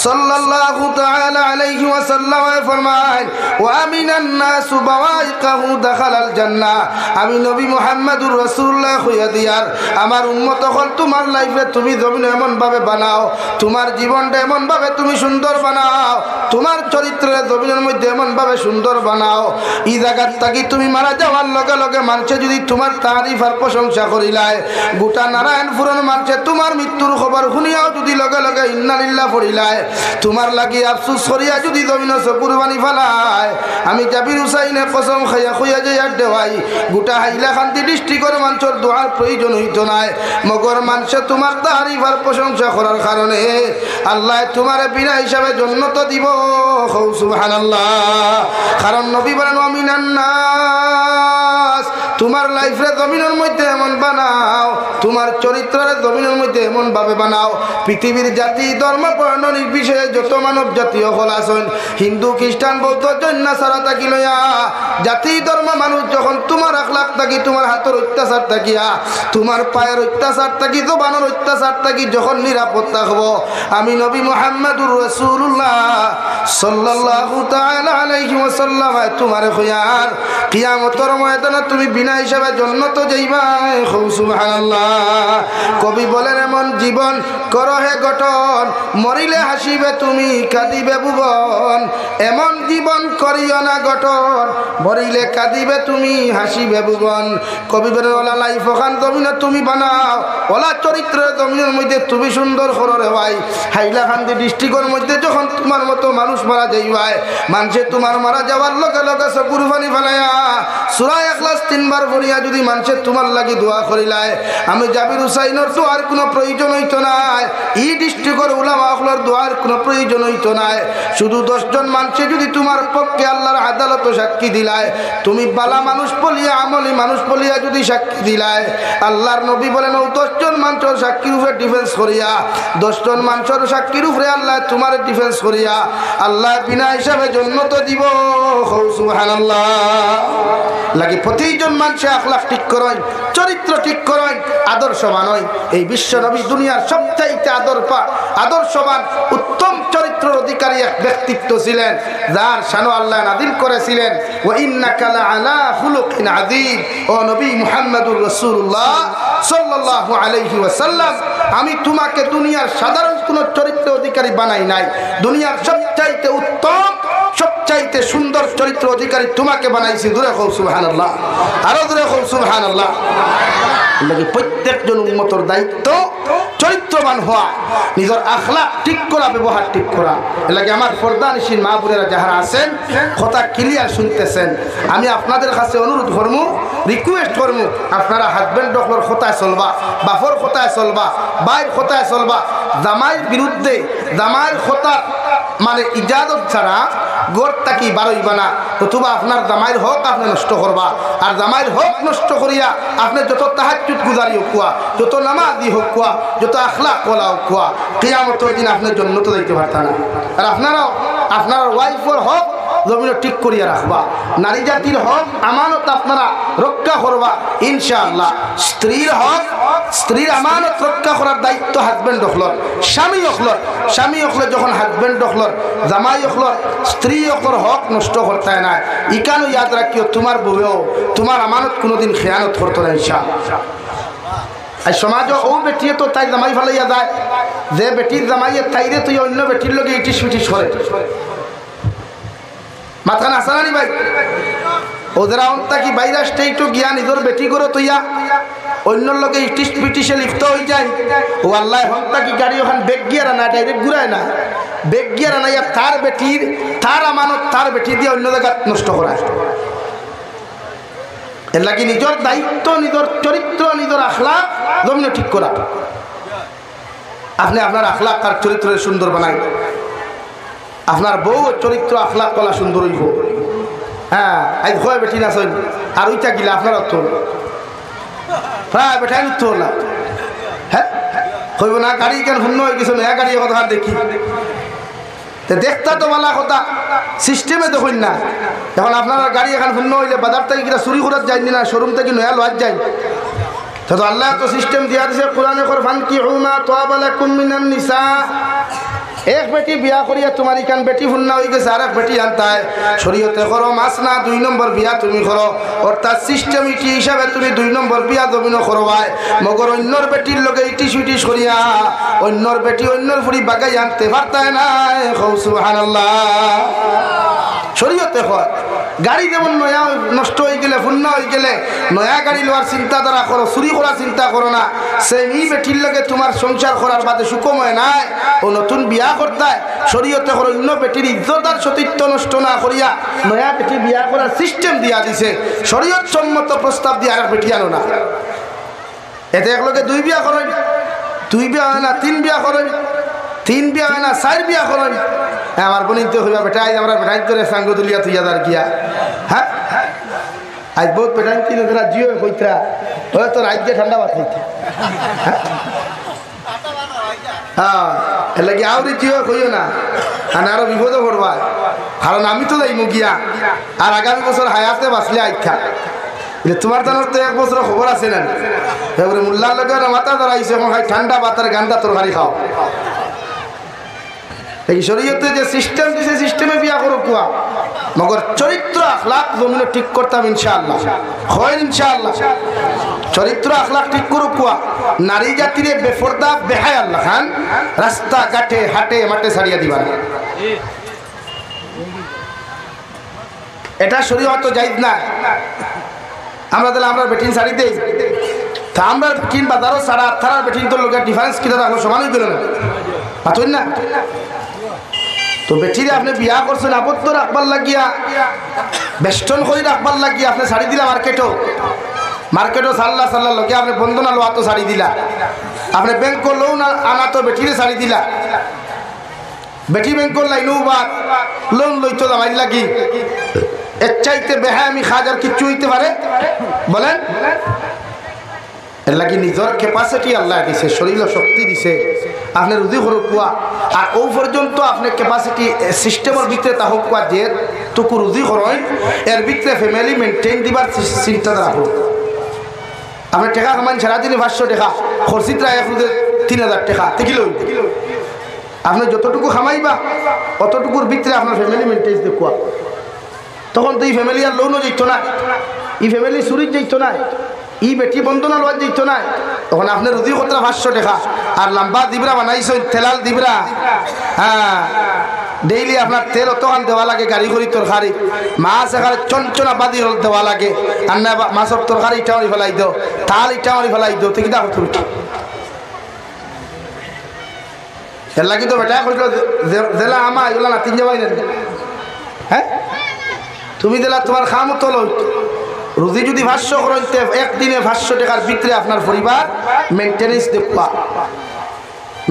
সাল্লাল্লাহু তাআলা আলাইহি ওয়াসাল্লাম ফরমায় ওয়া মিনান নাস বাওয়াইকাহু দাখালাল জান্নাহ আমি নবী মুহাম্মদুর রাসূলুল্লাহ কইয়া দিয়ার আমার উম্মত হল তোমার লাইফে তুমি জমিন এমন ভাবে বানাও তোমার জীবনটা এমন ভাবে তুমি সুন্দর বানাও তোমার চরিত্রের জমিনের মধ্যে এমন ভাবে সুন্দর বানাও এই জায়গার থাকি তুমি মারা যাওয়ার লগে লগে মানুষে যদি তোমার তারিফ আর প্রশংসা করিলায় গোটা নারায়ণপুরের মানুষে তোমার মৃত্যুর খবর শুনিয়াও যদি লগে লগে ইন্না লিল্লাহ পড়িলায় তোমার লাগি আফসোস করিয়া যদি জমিন কুরবানি ফেলায় আমি জাবির হুসাইনের কসম খাইয়া খুইয়া যাই আর দেওয়াই গোটা হাইলাকান্দি ডিস্ট্রিক্টের মানুষের দোয়ার প্রয়োজন হইত নাই মগর মানুষে তোমার তারিফ আর প্রশংসা করার কারণে আল্লাহ তোমার বিনা হিসাবে জান্নাত দিব সুবহানাল্লাহ কারণ নবী বলেন ওয়া মিনান নাস তোমার লাইফে জমিনের মধ্যে এমন বানাও তোমার চরিত্রের জমিনের মধ্যে এমন ভাবে বানাও পৃথিবীর জাতি ধর্ম বর্ণ নির্বিশেষে যত মানব জাতীয় হল আছেন হিন্দু খ্রিস্টান বৌদ্ধ জৈন সারা থাকি লইয়া জাতি ধর্ম মানুষ যখন তোমার আখলাক থাকি তোমার হাতের অত্যাচার থাকিয়া তোমার পায়ের অত্যাচার থাকি জবানের অত্যাচার থাকি যখন নিরাপদ থাকব আমি নবী মুহাম্মদুর রাসূলুল্লাহ সাল্লাল্লাহু তাআলা আলাইহি ওয়াসাল্লাম তোমারে কইয়ার কিয়ামতের ময়দানে তুমি বিনা হিসাবে জান্নাত যাইবা সুবহানাল্লাহ কবি বলেন এমন জীবন করো হে গঠন মরিলে হাসিবে তুমি কাঁদিবে ভুবন এমন জীবন করিও না গঠন মরিলে কাঁদিবে তুমি হাসিবে ভুবন কবি বলেন ওলা লাইফ ওখান জমিনে তুমি বানাও ওলা চরিত্রের জমিনের মধ্যে তুমি সুন্দর করো রে ভাই হাইলাকান্দি ডিস্ট্রিক্টের মধ্যে যখন তোমার মতো মানুষ মারা যাইবাই মানুষে তোমার মারা যাওয়ার লগে লগে কুরবানি ফেলাইয়া সূরা ইখলাস 3 বার পড়িয়া যদি মানুষে তোমার লাগি দোয়া করিলায় আমি জাবির হুসাইনের দোয়ার কোনো প্রয়োজন হইতো না এই ডিস্ট্রিক্টের উলামা হলর দোয়ার কোনো প্রয়োজন হইতো না শুধু 10 জন মানুষে যদি তোমার পক্ষে আল্লাহর আদালত সাক্ষী দিলায় তুমি বালা মানুষ বলিয়া আমলি মানুষ বলিয়া যদি সাক্ষী দিলায় আল্লাহর নবী বলেন ও 10 জন মানুষের সাক্ষীর উপরে ডিফেন্স করিয়া 10 জন মানুষের সাক্ষীর উপরে আল্লাহ তোমার ডিফেন্স করিয়া আল্লাহ বিনা হিসাবে জান্নাত দিব সুবহানাল্লাহ লাগি প্রতিজন মানুষ আখলাক ঠিক করেন চরিত্র ঠিক করেন আদর্শবান হয় এই বিশ্ব নবী দুনিয়ার সবচাইতে আদর্শবান উত্তম চরিত্রের অধিকারী এক ব্যক্তিত্ব ছিলেন যার শান আল্লাহ নাযিল করেছিলেন ওয়া ইন্নাকা লাআলা খুলুকিন আযীম ও নবী মুহাম্মদুর রাসূলুল্লাহ সাল্লাল্লাহু আলাইহি ওয়াসাল্লাম আমি তোমাকে দুনিয়ার সাধারণ কোনো চরিত্রের অধিকারী বানাই নাই দুনিয়ার সবচাইতে উত্তম সবচাইতে সুন্দর চরিত্র অধিকারী তোমাকে বানাইছি দূরে কও সুবহানাল্লাহ আরো দূরে কও সুবহানাল্লাহ লাগি প্রত্যেকজন উম্মতের দায়িত্ব চরিত্রবান হওয়া নিজের আখলাক ঠিক করা ব্যবহার ঠিক করা লাগি আমার পর্দানিশীন মা বোনেরা যারা আছেন কথা ক্লিয়ার শুনতেছেন আমি আপনাদের কাছে অনুরোধ করব রিকোয়েস্ট করব আপনারা হাজবেন্ড ডক্টর কথায় চলবা বাপর কথায় চলবা ভাইয়ের কথায় চলবা জামাইয়ের বিরুদ্ধে জামাইয়ের কথা মানে ইজাজত ছাড়া গোর তাকি বারইবা না অথবা আপনার জামাইয়ের হক আপনি নষ্ট করবা আর জামাইয়ের হক নষ্ট করিয়া আপনি যত তাহাজ্জুদ গুজারি হোক যত নামাজি হোক যত আখলাক ওয়ালা হোক কিয়ামতের দিন আপনার জান্নাত যাইতে পারতা না আর আপনার ওয়াইফের হক জমিন ঠিক করিয়া রাখবা নারী জাতির হক আমানত আপনারা রক্ষা করবা ইনশাআল্লাহ স্ত্রীর হক স্ত্রীর আমানত রক্ষা করার দায়িত্ব হাজবেন্ড হলর স্বামী হকল যখন হাজবেন্ড হলর জামাই হকলর স্ত্রী হকর হক নষ্ট করতে না ইকানো ইয়াদ রাখিও তোমার বউও তোমার আমানত কোনোদিন খেয়ানত করতো না ইনশাআল্লাহ আর সমাজে ও বেটিয়ে তো তাই জামাই ফেলাইয়া যায় যে বেটির জামাইয়ের তাইরে তুই অন্য বেটির লগে ইটিস পিটিস করে মাথা নাসানি ভাই ওদের অন্তা কি বাইরে আসতে একটু গিয়া নিজের বেটি করো তুইয়া অন্যর লোকে ইটিস পিটিসে লিপ্ত হয়ে যায়। ও আল্লাহ হন্তা কি গাড়ি ওখানে বেগ গিয়ার না ডাইরেক্ট ঘুরায় না, বেগ গিয়ার না তার বেটির তার আমানত তার বেটি দিয়ে অন্য জায়গা নষ্ট করায়। এর লাগি নিজের দায়িত্ব, নিজের চরিত্র, নিজের আখলাক জমিনে ঠিক করা। আপনি আপনার আখলাক আর চরিত্রের সুন্দর বানাই, আপনার বউ চরিত্র আখলাক কলা সুন্দর হইব। হ্যাঁ আজ হয় বেটি না সইন আর ওইটা গিলা আপনার অর্থ প্রায় বেটাই উত্তর হলাম। হ্যাঁ হইব না গাড়ি কেন শূন্য হয়ে গেছে, নয়া গাড়ি কথা দেখি দেখতা তো বলা কথা সিস্টেমে দেখুন না। এখন আপনার গাড়ি এখন শূন্য হইলে বাজার থেকে কিনা চুরি করার যায়নি না, শোরুম থেকে নয়া লোয়ার যায়। তো আল্লাহ তো সিস্টেম দিয়া দিছে কোরআনে কোরআন কি হুমা তোয়াবা লাকুম মিনান নিসা। এক বেটি বিয়া করিয়া তোমার ইখান বেটি ফুন্না হয়ে গেছে, আর এক বেটি আনতায় শরীয়তে করো মাস না 2 নম্বর বিয়া তুমি করো, অর্থাৎ সিস্টেম ইটি হিসাবে তুমি 2 নম্বর বিয়া জমিন করো ভাই। মগর অন্যর বেটির লোকে ইটিস উটিস করিয়া অন্যর বেটি অন্যর ফুড়ি বাগাই আনতে পারতায় না। সুবহানাল্লাহ। শরীয়তে হয় গাড়ি যেমন নয়া নষ্ট হয়ে গেলে ফুন্না হয়ে গেলে নয়া গাড়ি লওয়ার চিন্তাধারা করো, চুরি করার চিন্তা করো না। সেই বেটির লোকে তোমার সংসার করার বাদে সুকময় নাই, ও নতুন বিয়া করতে শরীয়তে করো অন্য বেটির ইজ্জত আর সতীত্ব নষ্ট না করিয়া নয়া বেটি বিয়া করার সিস্টেম দিয়া দিছে। শরীয়ত সম্মত প্রস্তাব দিয়ে আর বেটি আনো না। এতে এক লোকে 2 বিয়া করেন, 2 বিয়া হয় না 3 বিয়া করেন, 3 বিয়া হয় না 4 বিয়া করেন। আমার বনিতে হইবা বেটাই আমরা বেটাই করে সাঙ্গ তুলিয়া তুইয়া দার গিয়া। হ্যাঁ আজ বহুত বেটাই কিনে তোরা জিও কইতরা হয়তো রাজ্যে ঠান্ডা ভাত খাইতে। হ্যাঁ এর লাগে আউরি জিও কইও না, আরো বিপদে পড়বা। কারণ আমি তো যাইমু গিয়া আর আগামী বছর হায়াতে বাঁচলে আইখা তোমার জানার তো 1 বছর খবর আছে না। এবারে মোল্লার লগে মাথা ধরাইছে ঠান্ডা ভাতের গান্ডা তরকারি খাও। এই শরীয়তে যে সিস্টেম দিছে সিস্টেমে বিয়া করো কুয়া, মগর চরিত্র আখলাক জমিনে ঠিক করতাম ইনশাআল্লাহ। হয় ইনশাআল্লাহ চরিত্র আখলাক ঠিক করো কুয়া। নারী জাতিরে বেফরদা বেহায় আল্লাহ খান রাস্তা ঘাটে হাটে মাঠে ছাড়িয়া দিবা না, এটা শরীয়ত জায়েজ না। আমরা তাহলে আমরা বেটিন শাড়ি দেই তা আমরা কিন বাজারও সারা থারার বেটিন তো লোকের ডিফারেন্স কিনা রাখলো সমান হয়ে গেল না পাতুন না। তো বেটিরে আপনি বিয়া করছেন আবদ্ধ রাখবার লাগিয়া বেষ্টন করে রাখবার লাগিয়া আপনি শাড়ি দিলা মার্কেটও সাল্লা সাল্লা লগে আপনি বন্ধনা লোয়া তো শাড়ি দিলা, আপনি ব্যাংক লোন আনা তো বেটিরে শাড়ি দিলা। বেটি ব্যাংকর লাইনও বা লোন লইতো দামাই লাগি এর চাইতে বেহা আমি খাজার কিচ্ছু হইতে পারে বলেন? এর লাগি নিজের ক্যাপাসিটি আল্লাহ দিছে, শরীর শক্তি দিছে, আপনি রুজি করুক কুয়া আর ও পর্যন্ত আপনি ক্যাপাসিটি সিস্টেমের ভিতরে তা হোক কুয়া যে টুকু রুজি করেন এর ভিতরে ফ্যামিলি মেনটেন দিবার চিন্তাধারা হোক। আপনি টাকা কামান সারাদিনে 500 টাকা খরচিত রায় 3000 টাকা দেখিল, আপনি যতটুকু খামাইবা অতটুকুর ভিতরে আপনার ফ্যামিলি মেনটেন দেখুয়া। তখন তো এই ফ্যামিলি আর লোনও যেত না, এই ফ্যামিলি চুরির যেত না, ই বেটি বন্ধনা লওয়া যেত না। তখন আপনার রুজি কতটা 500 টাকা আর লম্বা দিবরা বানাইছ তেলাল দিবরা। হ্যাঁ ডেইলি আপনার তেল অতখান দেওয়া লাগে, গাড়ি করি তরকারি মাছ এখানে চঞ্চনা বাদি দেওয়া লাগে, আর না মাছের তরকারি ইটা মারি ফেলাই দাও, তাল ইটা মারি ফেলাই দাও, ঠিক আছে উঠি এর লাগি তো বেটা কইল জেলা আমা এগুলা না 3 যাবাই না। হ্যাঁ তুমি দিলা তোমার খাম তো লই রুজি যদি 500 করতে একদিনে 500 টাকার ভিতরে আপনার পরিবার মেইনটেনেন্স দেখবা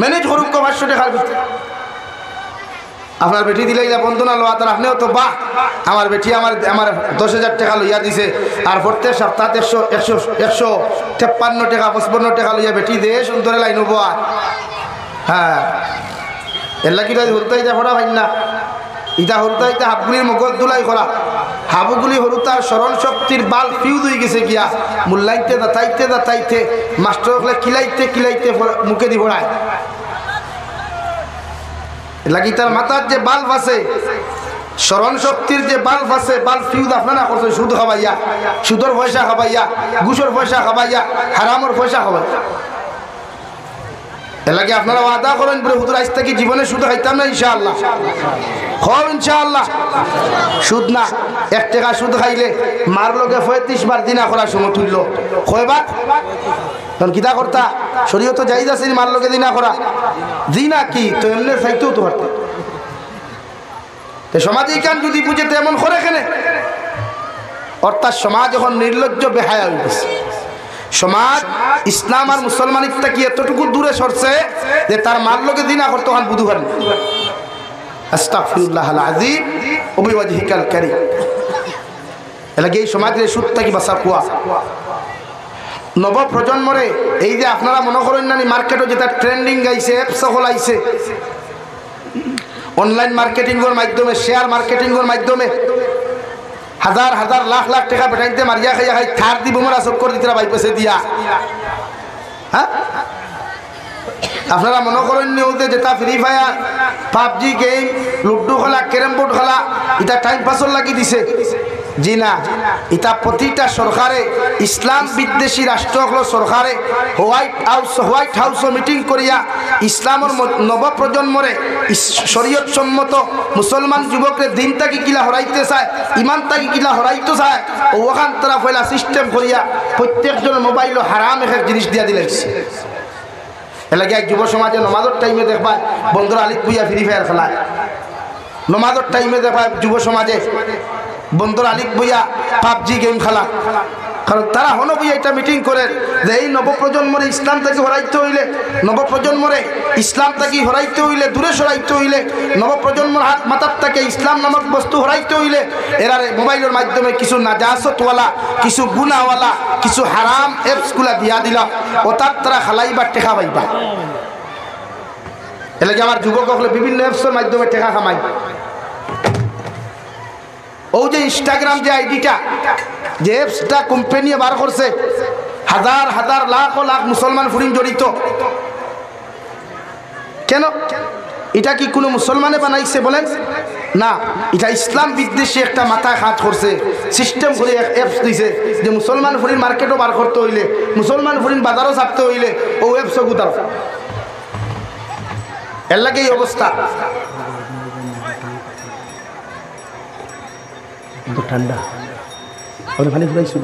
ম্যানেজ করুক 500 টাকার ভিতরে। আপনার বেটি দিলে বন্ধনা লওয়া তার আপনিও তো বাহ আমার বেটি আমার 10,000 টাকা লইয়া দিছে আর প্রত্যেক সপ্তাহে 153 টাকা 55 টাকা লইয়া বেটি দে সুন্দরে লাইন হবো। হ্যাঁ এর লাগি হরতাইতে পড়া ভাই না ইটা হরতাইতে হাবগুলির মগজ দুলাই করা, হাবুগুলি হরুতার স্মরণ শক্তির বাল ফিউজ হয়ে গেছে গিয়া মূল্যাইতে দাতাইতে মাস্টার হলে কিলাইতে মুখে দি পড়ায়। লাগি তার মাথার যে বাল্ব আছে স্মরণ শক্তির যে বাল্ব আছে বাল্ব ফিউজ আপনারা করছেন সুদ খাবাইয়া, সুদর পয়সা খাবাইয়া, ঘুষের পয়সা খাবাইয়া, হারামর পয়সা খাবাইয়া। এর লাগে আপনারা ওয়াদা করেন বলে হুজুর আজ থেকে জীবনে সুদ খাইতাম না ইনশাআল্লাহ। হব ইনশাআল্লাহ। সুদ না, 1 টাকা সুদ খাইলে মার লগে 35 বার দিনা করার সময় তুলল কয়বার? তখন কিতা করতা? শরীয়ত জায়েজ আছে মার লগে দিনা করা। দিনা কি তো এমনি চাইতেও তো পারত। সমাজে কান যদি বুঝে তেমন করে কেনে, অর্থাৎ সমাজ এখন নির্লজ্জ বেহায়া হয়ে গেছে। সমাজ ইসলাম আর মুসলমানের থেকে এতটুকু দূরে সরছে যে তার মার লোকে দিনা করতে হন বুধু পারেন। আস্তাগফিরুল্লাহাল আযীম ওয়া বিওয়াজহিকাল কারীম। এলাকে এই সমাজের সুদ থেকে বাঁচা কুয়া নব প্রজন্মরে এই যে আপনারা মনে করেন না মার্কেটে যেটা ট্রেন্ডিং গাইছে, অ্যাপস হলাইছে, অনলাইন মার্কেটিংয়ের মাধ্যমে, শেয়ার মার্কেটিংয়ের মাধ্যমে হাজার হাজার লাখ লাখ টাকা বেটাইতে মারিয়া খাইয়া খাই থার দিব মোরা চক্কর দিতে ভাই পেছে দিয়া। হ্যাঁ, আপনারা মনে করেন নিউজে যেটা free fire, PUBG game, ludo খেলা, ক্যারাম বোর্ড খেলা, এটা টাইম পাসর লাগি দিছে। জি না, এটা প্রতিটা সরকারে, ইসলাম বিদ্বেষী রাষ্ট্র হলো সরকারে হোয়াইট হাউস মিটিং করিয়া ইসলামের নবপ্রজন্মরে শরীয়ত সম্মত মুসলমান যুবকরে দিন তাকে কিলা হরাইতে চায়, ইমান তাকে কিলা হরাইতে চায়, ওখান তারা পয়লা সিস্টেম করিয়া প্রত্যেকজনের মোবাইল হারাম এক জিনিস দিয়া দিলাইছে। এলাকে এক যুব সমাজে নমাজের টাইমে দেখবা বন্ধুরা আলিক বুইয়া ফ্রি ফায়ার খেলায়। নমাজের টাইমে দেখবা যুব সমাজে বন্ধুরা আলিক বুইয়া পাবজি গেম খেলা। কারণ তারা হন বুইয়া এটা মিটিং করে যে এই নবপ্রজন্মরে ইসলাম থেকে হরাইতে হইলে, নবপ্রজন্মরে ইসলাম থেকে হরাইতে হইলে, দূরে সরাইতে হইলে, নবপ্রজন্মর হাত মাথার থেকে ইসলাম নামক বস্তু হরাইতে হইলে এরারে মোবাইলের মাধ্যমে কিছু নাজাসতওয়ালা, কিছু গুনাহওয়ালা, কিছু হারাম অ্যাপসগুলা দিয়া দিলা, ওটার তারা খালাইবা টেকা পাইবা। এলাকে আমার যুবক হলে বিভিন্ন অ্যাপসের মাধ্যমে টেকা কামাই। ও যে ইনস্টাগ্রাম যে আইডিটা, যে অ্যাপসটা কোম্পানি বার করছে, হাজার হাজার লাখ ও লাখ মুসলমান ফুরিন জড়িত। কেন? এটা কি কোনো মুসলমানে বানাইছে বলেন? না, এটা ইসলাম বিদ্বেষী একটা মাথায় হাত করছে, সিস্টেম করে অ্যাপস দিছে যে মুসলমান ফুরিন মার্কেটও বার করতে হইলে, মুসলমান ফুরিন বাজারও ছাপতে হইলে ও অ্যাপসও গুতাও। এর লাগে এই অবস্থা। ঠান্ডা পানি ফুরাইছো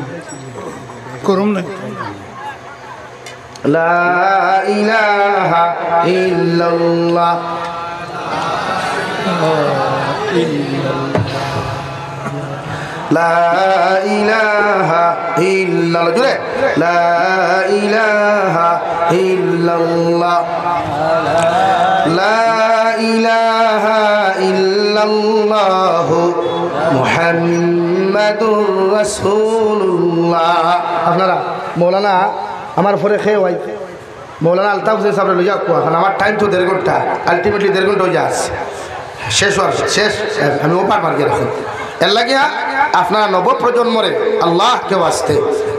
গরম নাই। লা ইলাহা ইল্লাল্লাহ লা ইলাহা ইল্লাল্লাহ জুড়ে লা ইলাহা ইল্লাল্লাহ লা ইলাহা ইল্লাল্লাহ মুহাম্মাদুর রাসূলুল্লাহ। আপনারা মৌলানা আমার পরে খেয়ে হয় মৌলানা আলতাফ হোসেন সাহেব লইয়া কোয়া, কারণ আমার টাইম তো 1.5 ঘন্টা, আলটিমেটলি 1.5 ঘন্টা হয়ে যাচ্ছে, শেষ হওয়ার শেষ। আমি ওপার মার্কে রাখুন। এর লাগিয়া আপনারা নবপ্রজন্মরে আল্লাহকে বাঁচতে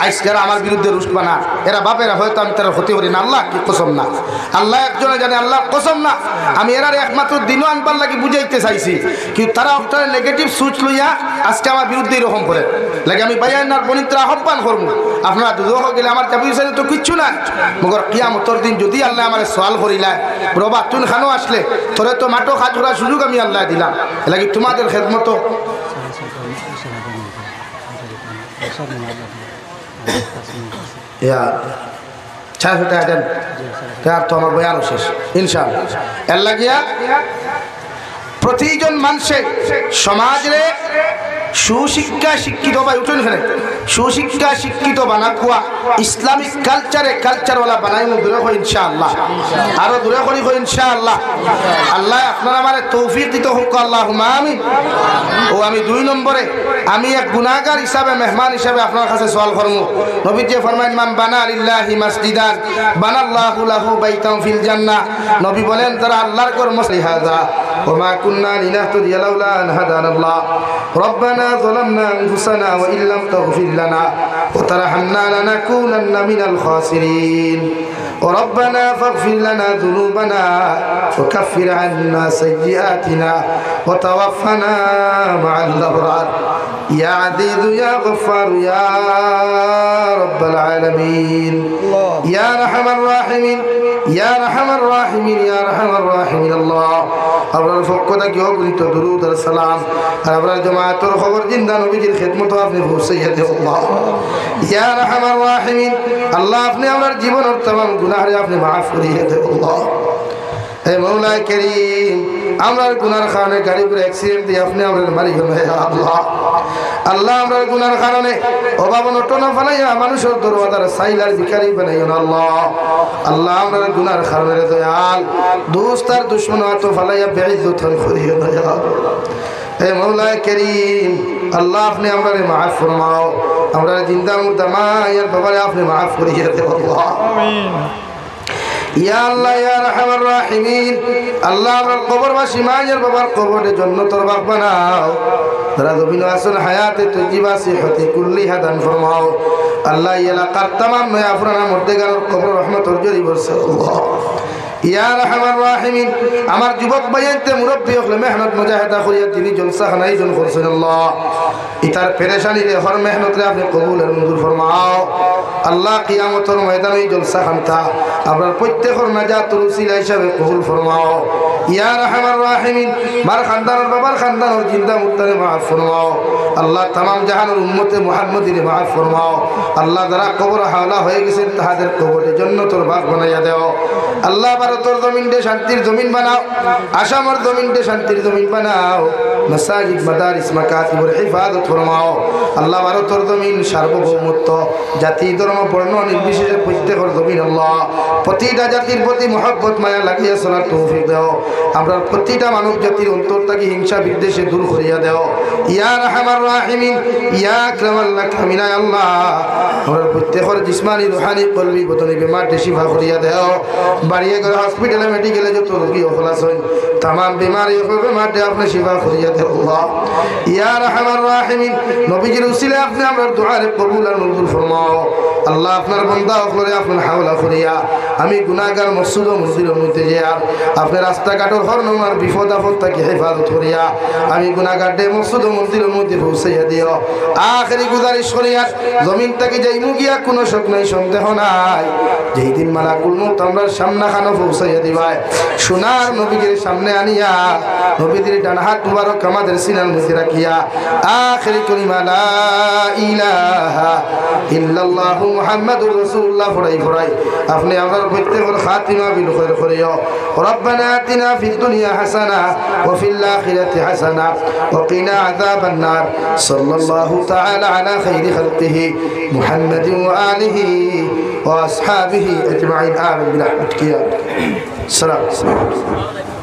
আজকেরা আমার বিরুদ্ধে রুষ্ট বানা, এরা বাপেরা হয়তো আমি তারা ক্ষতি করি না, আল্লাহ কি কসম না, আল্লাহ একজনে জানে, আল্লাহ কসম না। আমি এরার একমাত্র দিনও আনবার লাগি বুঝাইতে চাইছি, কিন্তু তারা একটা নেগেটিভ সুচ লইয়া আজকে আমার বিরুদ্ধে এরকম করে লাগে। আমি বাইয়ানার বনিত্রা আহ্বান করবো, আপনারা দুধ গেলে আমার চাবি হিসাবে তো কিচ্ছু না, মগর কিয়ামতের দিন যদি আল্লাহ আমার সওয়াল করিলায়, রবা তুন খানো আসলে তোরে তো মাটো কাজ করার সুযোগ আমি আল্লাহ দিলাম, লাগে তোমাদের খেদমত তো আমার বয়ানও শেষ ইনশাআল্লাহ। এর লাগিয়া প্রতিজন মানুষে সমাজে সুশিক্ষা শিক্ষিত বা উঠুন এখানে সুশিক্ষা শিক্ষিত বানা কুয়া ইসলামিক কালচারে কালচারওয়ালা বানাই দূরে হয় ইনশাআল্লাহ, আরো দূরে করি হয় ইনশাআল্লাহ। আল্লাহ আপনারা আমার তৌফিক দিতে হোক, আল্লাহুম্মা আমিন। ও আমি 2 নম্বরে আমি এক গুনাহগার হিসাবে, মেহমান হিসাবে আপনার কাছে সওয়াল করব। নবী যে ফরমায়েন মান বানা লিল্লাহি মাসজিদান বানাল্লাহু লাহু বাইতান ফিল জান্নাহ। নবী বলেন তারা আল্লাহর ঘর মসজিদ হাযা ওয়া মা কুননা লিনাহতাদিয়া লাউলা আন হাদানাল্লাহ রব্বানা যালামনা আনফুসানা ওয়া ইল্লাম তাগফির লানা ওয়া তারহামনা লানাকুনান্না মিনাল খাসিরিন। ربنا فاغفر لنا ذنوبنا وكفر عنا سيئاتنا وتوفنا مع الأبرار يا عزيز يا غفار يا رب العالمين يا أرحم الراحمين يا أرحم الراحمين يا أرحم الراحمين الله أبرار فقدك يوغنت درود السلام أبرار جماعة الخبر جندا نبيجي الخدمة وافني سيد الله يا أرحم الراحمين الله أفني أبرار জীবন আর तमाम গুনাহ আপনি maaf করিয়ে দেন আল্লাহ হে মওলা করিম আমরার গুনার কারণে গাড়ি করে অ্যাক্সিডেন্ট দিয়ে আপনি আমাদের মারি গেল হে আল্লাহ আল্লাহ আমরার গুনার কারণে অভাব অনটন ফলাইয়া মানুষের দরওয়াজার সাইলার ভিখারি বানাইও না আল্লাহ আল্লাহ আমরার গুনার কারণে দয়াল দোস্ত আর দুশমন তো ফলাইয়া বেইজ্জত করিও না ইয়া হে মওলা করিম আল্লাহ আপনি আমারে maaf ফরমাও আমরা জিন্দা মুর্দা মায়ের বাবারে আপনি maaf করিয়ে দেন আল্লাহ আমিন ইয়া আল্লাহ ইয়া আরহামার রাহিমিন আল্লাহ আমার কবরবাসী মায়ের বাবার কবরে জান্নাতের বাগ বানাও তারা জমিন আসল হায়াতে তজিবা সিহতে কুল্লিহা দান ফরমাও আল্লাহ ইয়া এলাকার तमाम নয়া পুরানা মুর্দেগার কবর রহমতের জরি বর্ষে আল্লাহ ইয়া আরহামার রাহিমিন আমার যুবক ভাইতে মুরব্বি হলে মেহনত মুজাহিদা করিয়া তিনি জলসা খানাই জন করছেন আল্লাহ ইতার পেরেশানি রে হর মেহনত রে আপনি কবুল আর মঞ্জুর ফরমাও আল্লাহ কিয়ামতের ময়দানে জলসা খানতা আপনার প্রত্যেকের নাজাতুল উসিলা হিসাবে কবুল ফরমাও ইয়া আরহামার রাহিমিন মার খানদানের বাবার খানদানের জিন্দা মুর্দারে maaf ফরমাও আল্লাহ तमाम জাহানের উম্মতে মুহাম্মদিরে maaf ফরমাও আল্লাহ যারা কবর হাওলা হয়ে গেছেন তাদের কবরে জান্নাতের বাগ বানাইয়া দাও আল্লাহ ভারতের জমিন দে শান্তির জমিন বানাও আসামের জমিন দে শান্তির জমিন বানাও মাসাজিদ মাদারিস মাকাতিবের হিফাজত ফরমাও আল্লাহ ভারতের জমিন সার্বভৌমত্ব জাতি ধর্ম বর্ণ নির্বিশেষে প্রত্যেকের জমিন আল্লাহ প্রতিটা জাতির প্রতি মহব্বত মায়া লাগিয়ে চলার তৌফিক দাও আমরা প্রতিটা মানব জাতির অন্তর থেকে হিংসা বিদ্বেষে দূর করিয়া দাও ইয়া আরহামার রাহিমিন ইয়া আকরামাল আক্রামিন আল্লাহ আমরা প্রত্যেকের জিসমানি রুহানি কলবি বদনি বিমার শিফা করিয়া দাও বাড়িয়ে করে হসপিটালে মেডিকেলে যত রোগী ওখলাস হন तमाम बीमारी को बीमार आपने शिफा करिया दे अल्लाह या रहमान राहिमीन नबीजीर उसिले आपने हमरा दुआ रे कबूल और मंजूर फरमाओ अल्लाह আপনার বান্দা ওপরে আপনার হাওলা করিয়া আমি গুনাহগার মসজিদ ও মসজিদের মধ্যে যাই আপনার রাস্তা কাটর হর নমার বিপদ আপদ থেকে হেফাজত করিয়া আমি গুনাহগার দে মসজিদ ও মসজিদের মধ্যে পৌঁছাইয়া দিও আখেরি গুজারিশ করিয়া জমিন থেকে যাইমু গিয়া কোনো শক নাই সন্দেহ নাই যেই দিন মালাকুল মউত আমরার সামনে খানো পৌঁছাইয়া দিবাই সোনার নবীজির সামনে আনিয়া নবীজির ডান হাত মুবারক আমাদের সিনার মধ্যে রাখিয়া আখেরি কালিমা লা ইলাহা ইল্লাল্লাহু মুহাম্মাদুর রাসূলুল্লাহ ফরাই ফরাই আপনি আমার প্রত্যেকের খাতিমা বিল খায়র করিও রব্বানা আতিনা ফিদ দুনিয়া হাসানা ওয়া ফিল আখিরাতি হাসানা ওয়া কিনা আযাবান নার সাল্লাল্লাহু তাআলা আলা খাইরি খালকিহি মুহাম্মাদিন ওয়া আলিহি ওয়া আসহাবিহি আজমাইন আমিন বিরহমাতিকা সালাম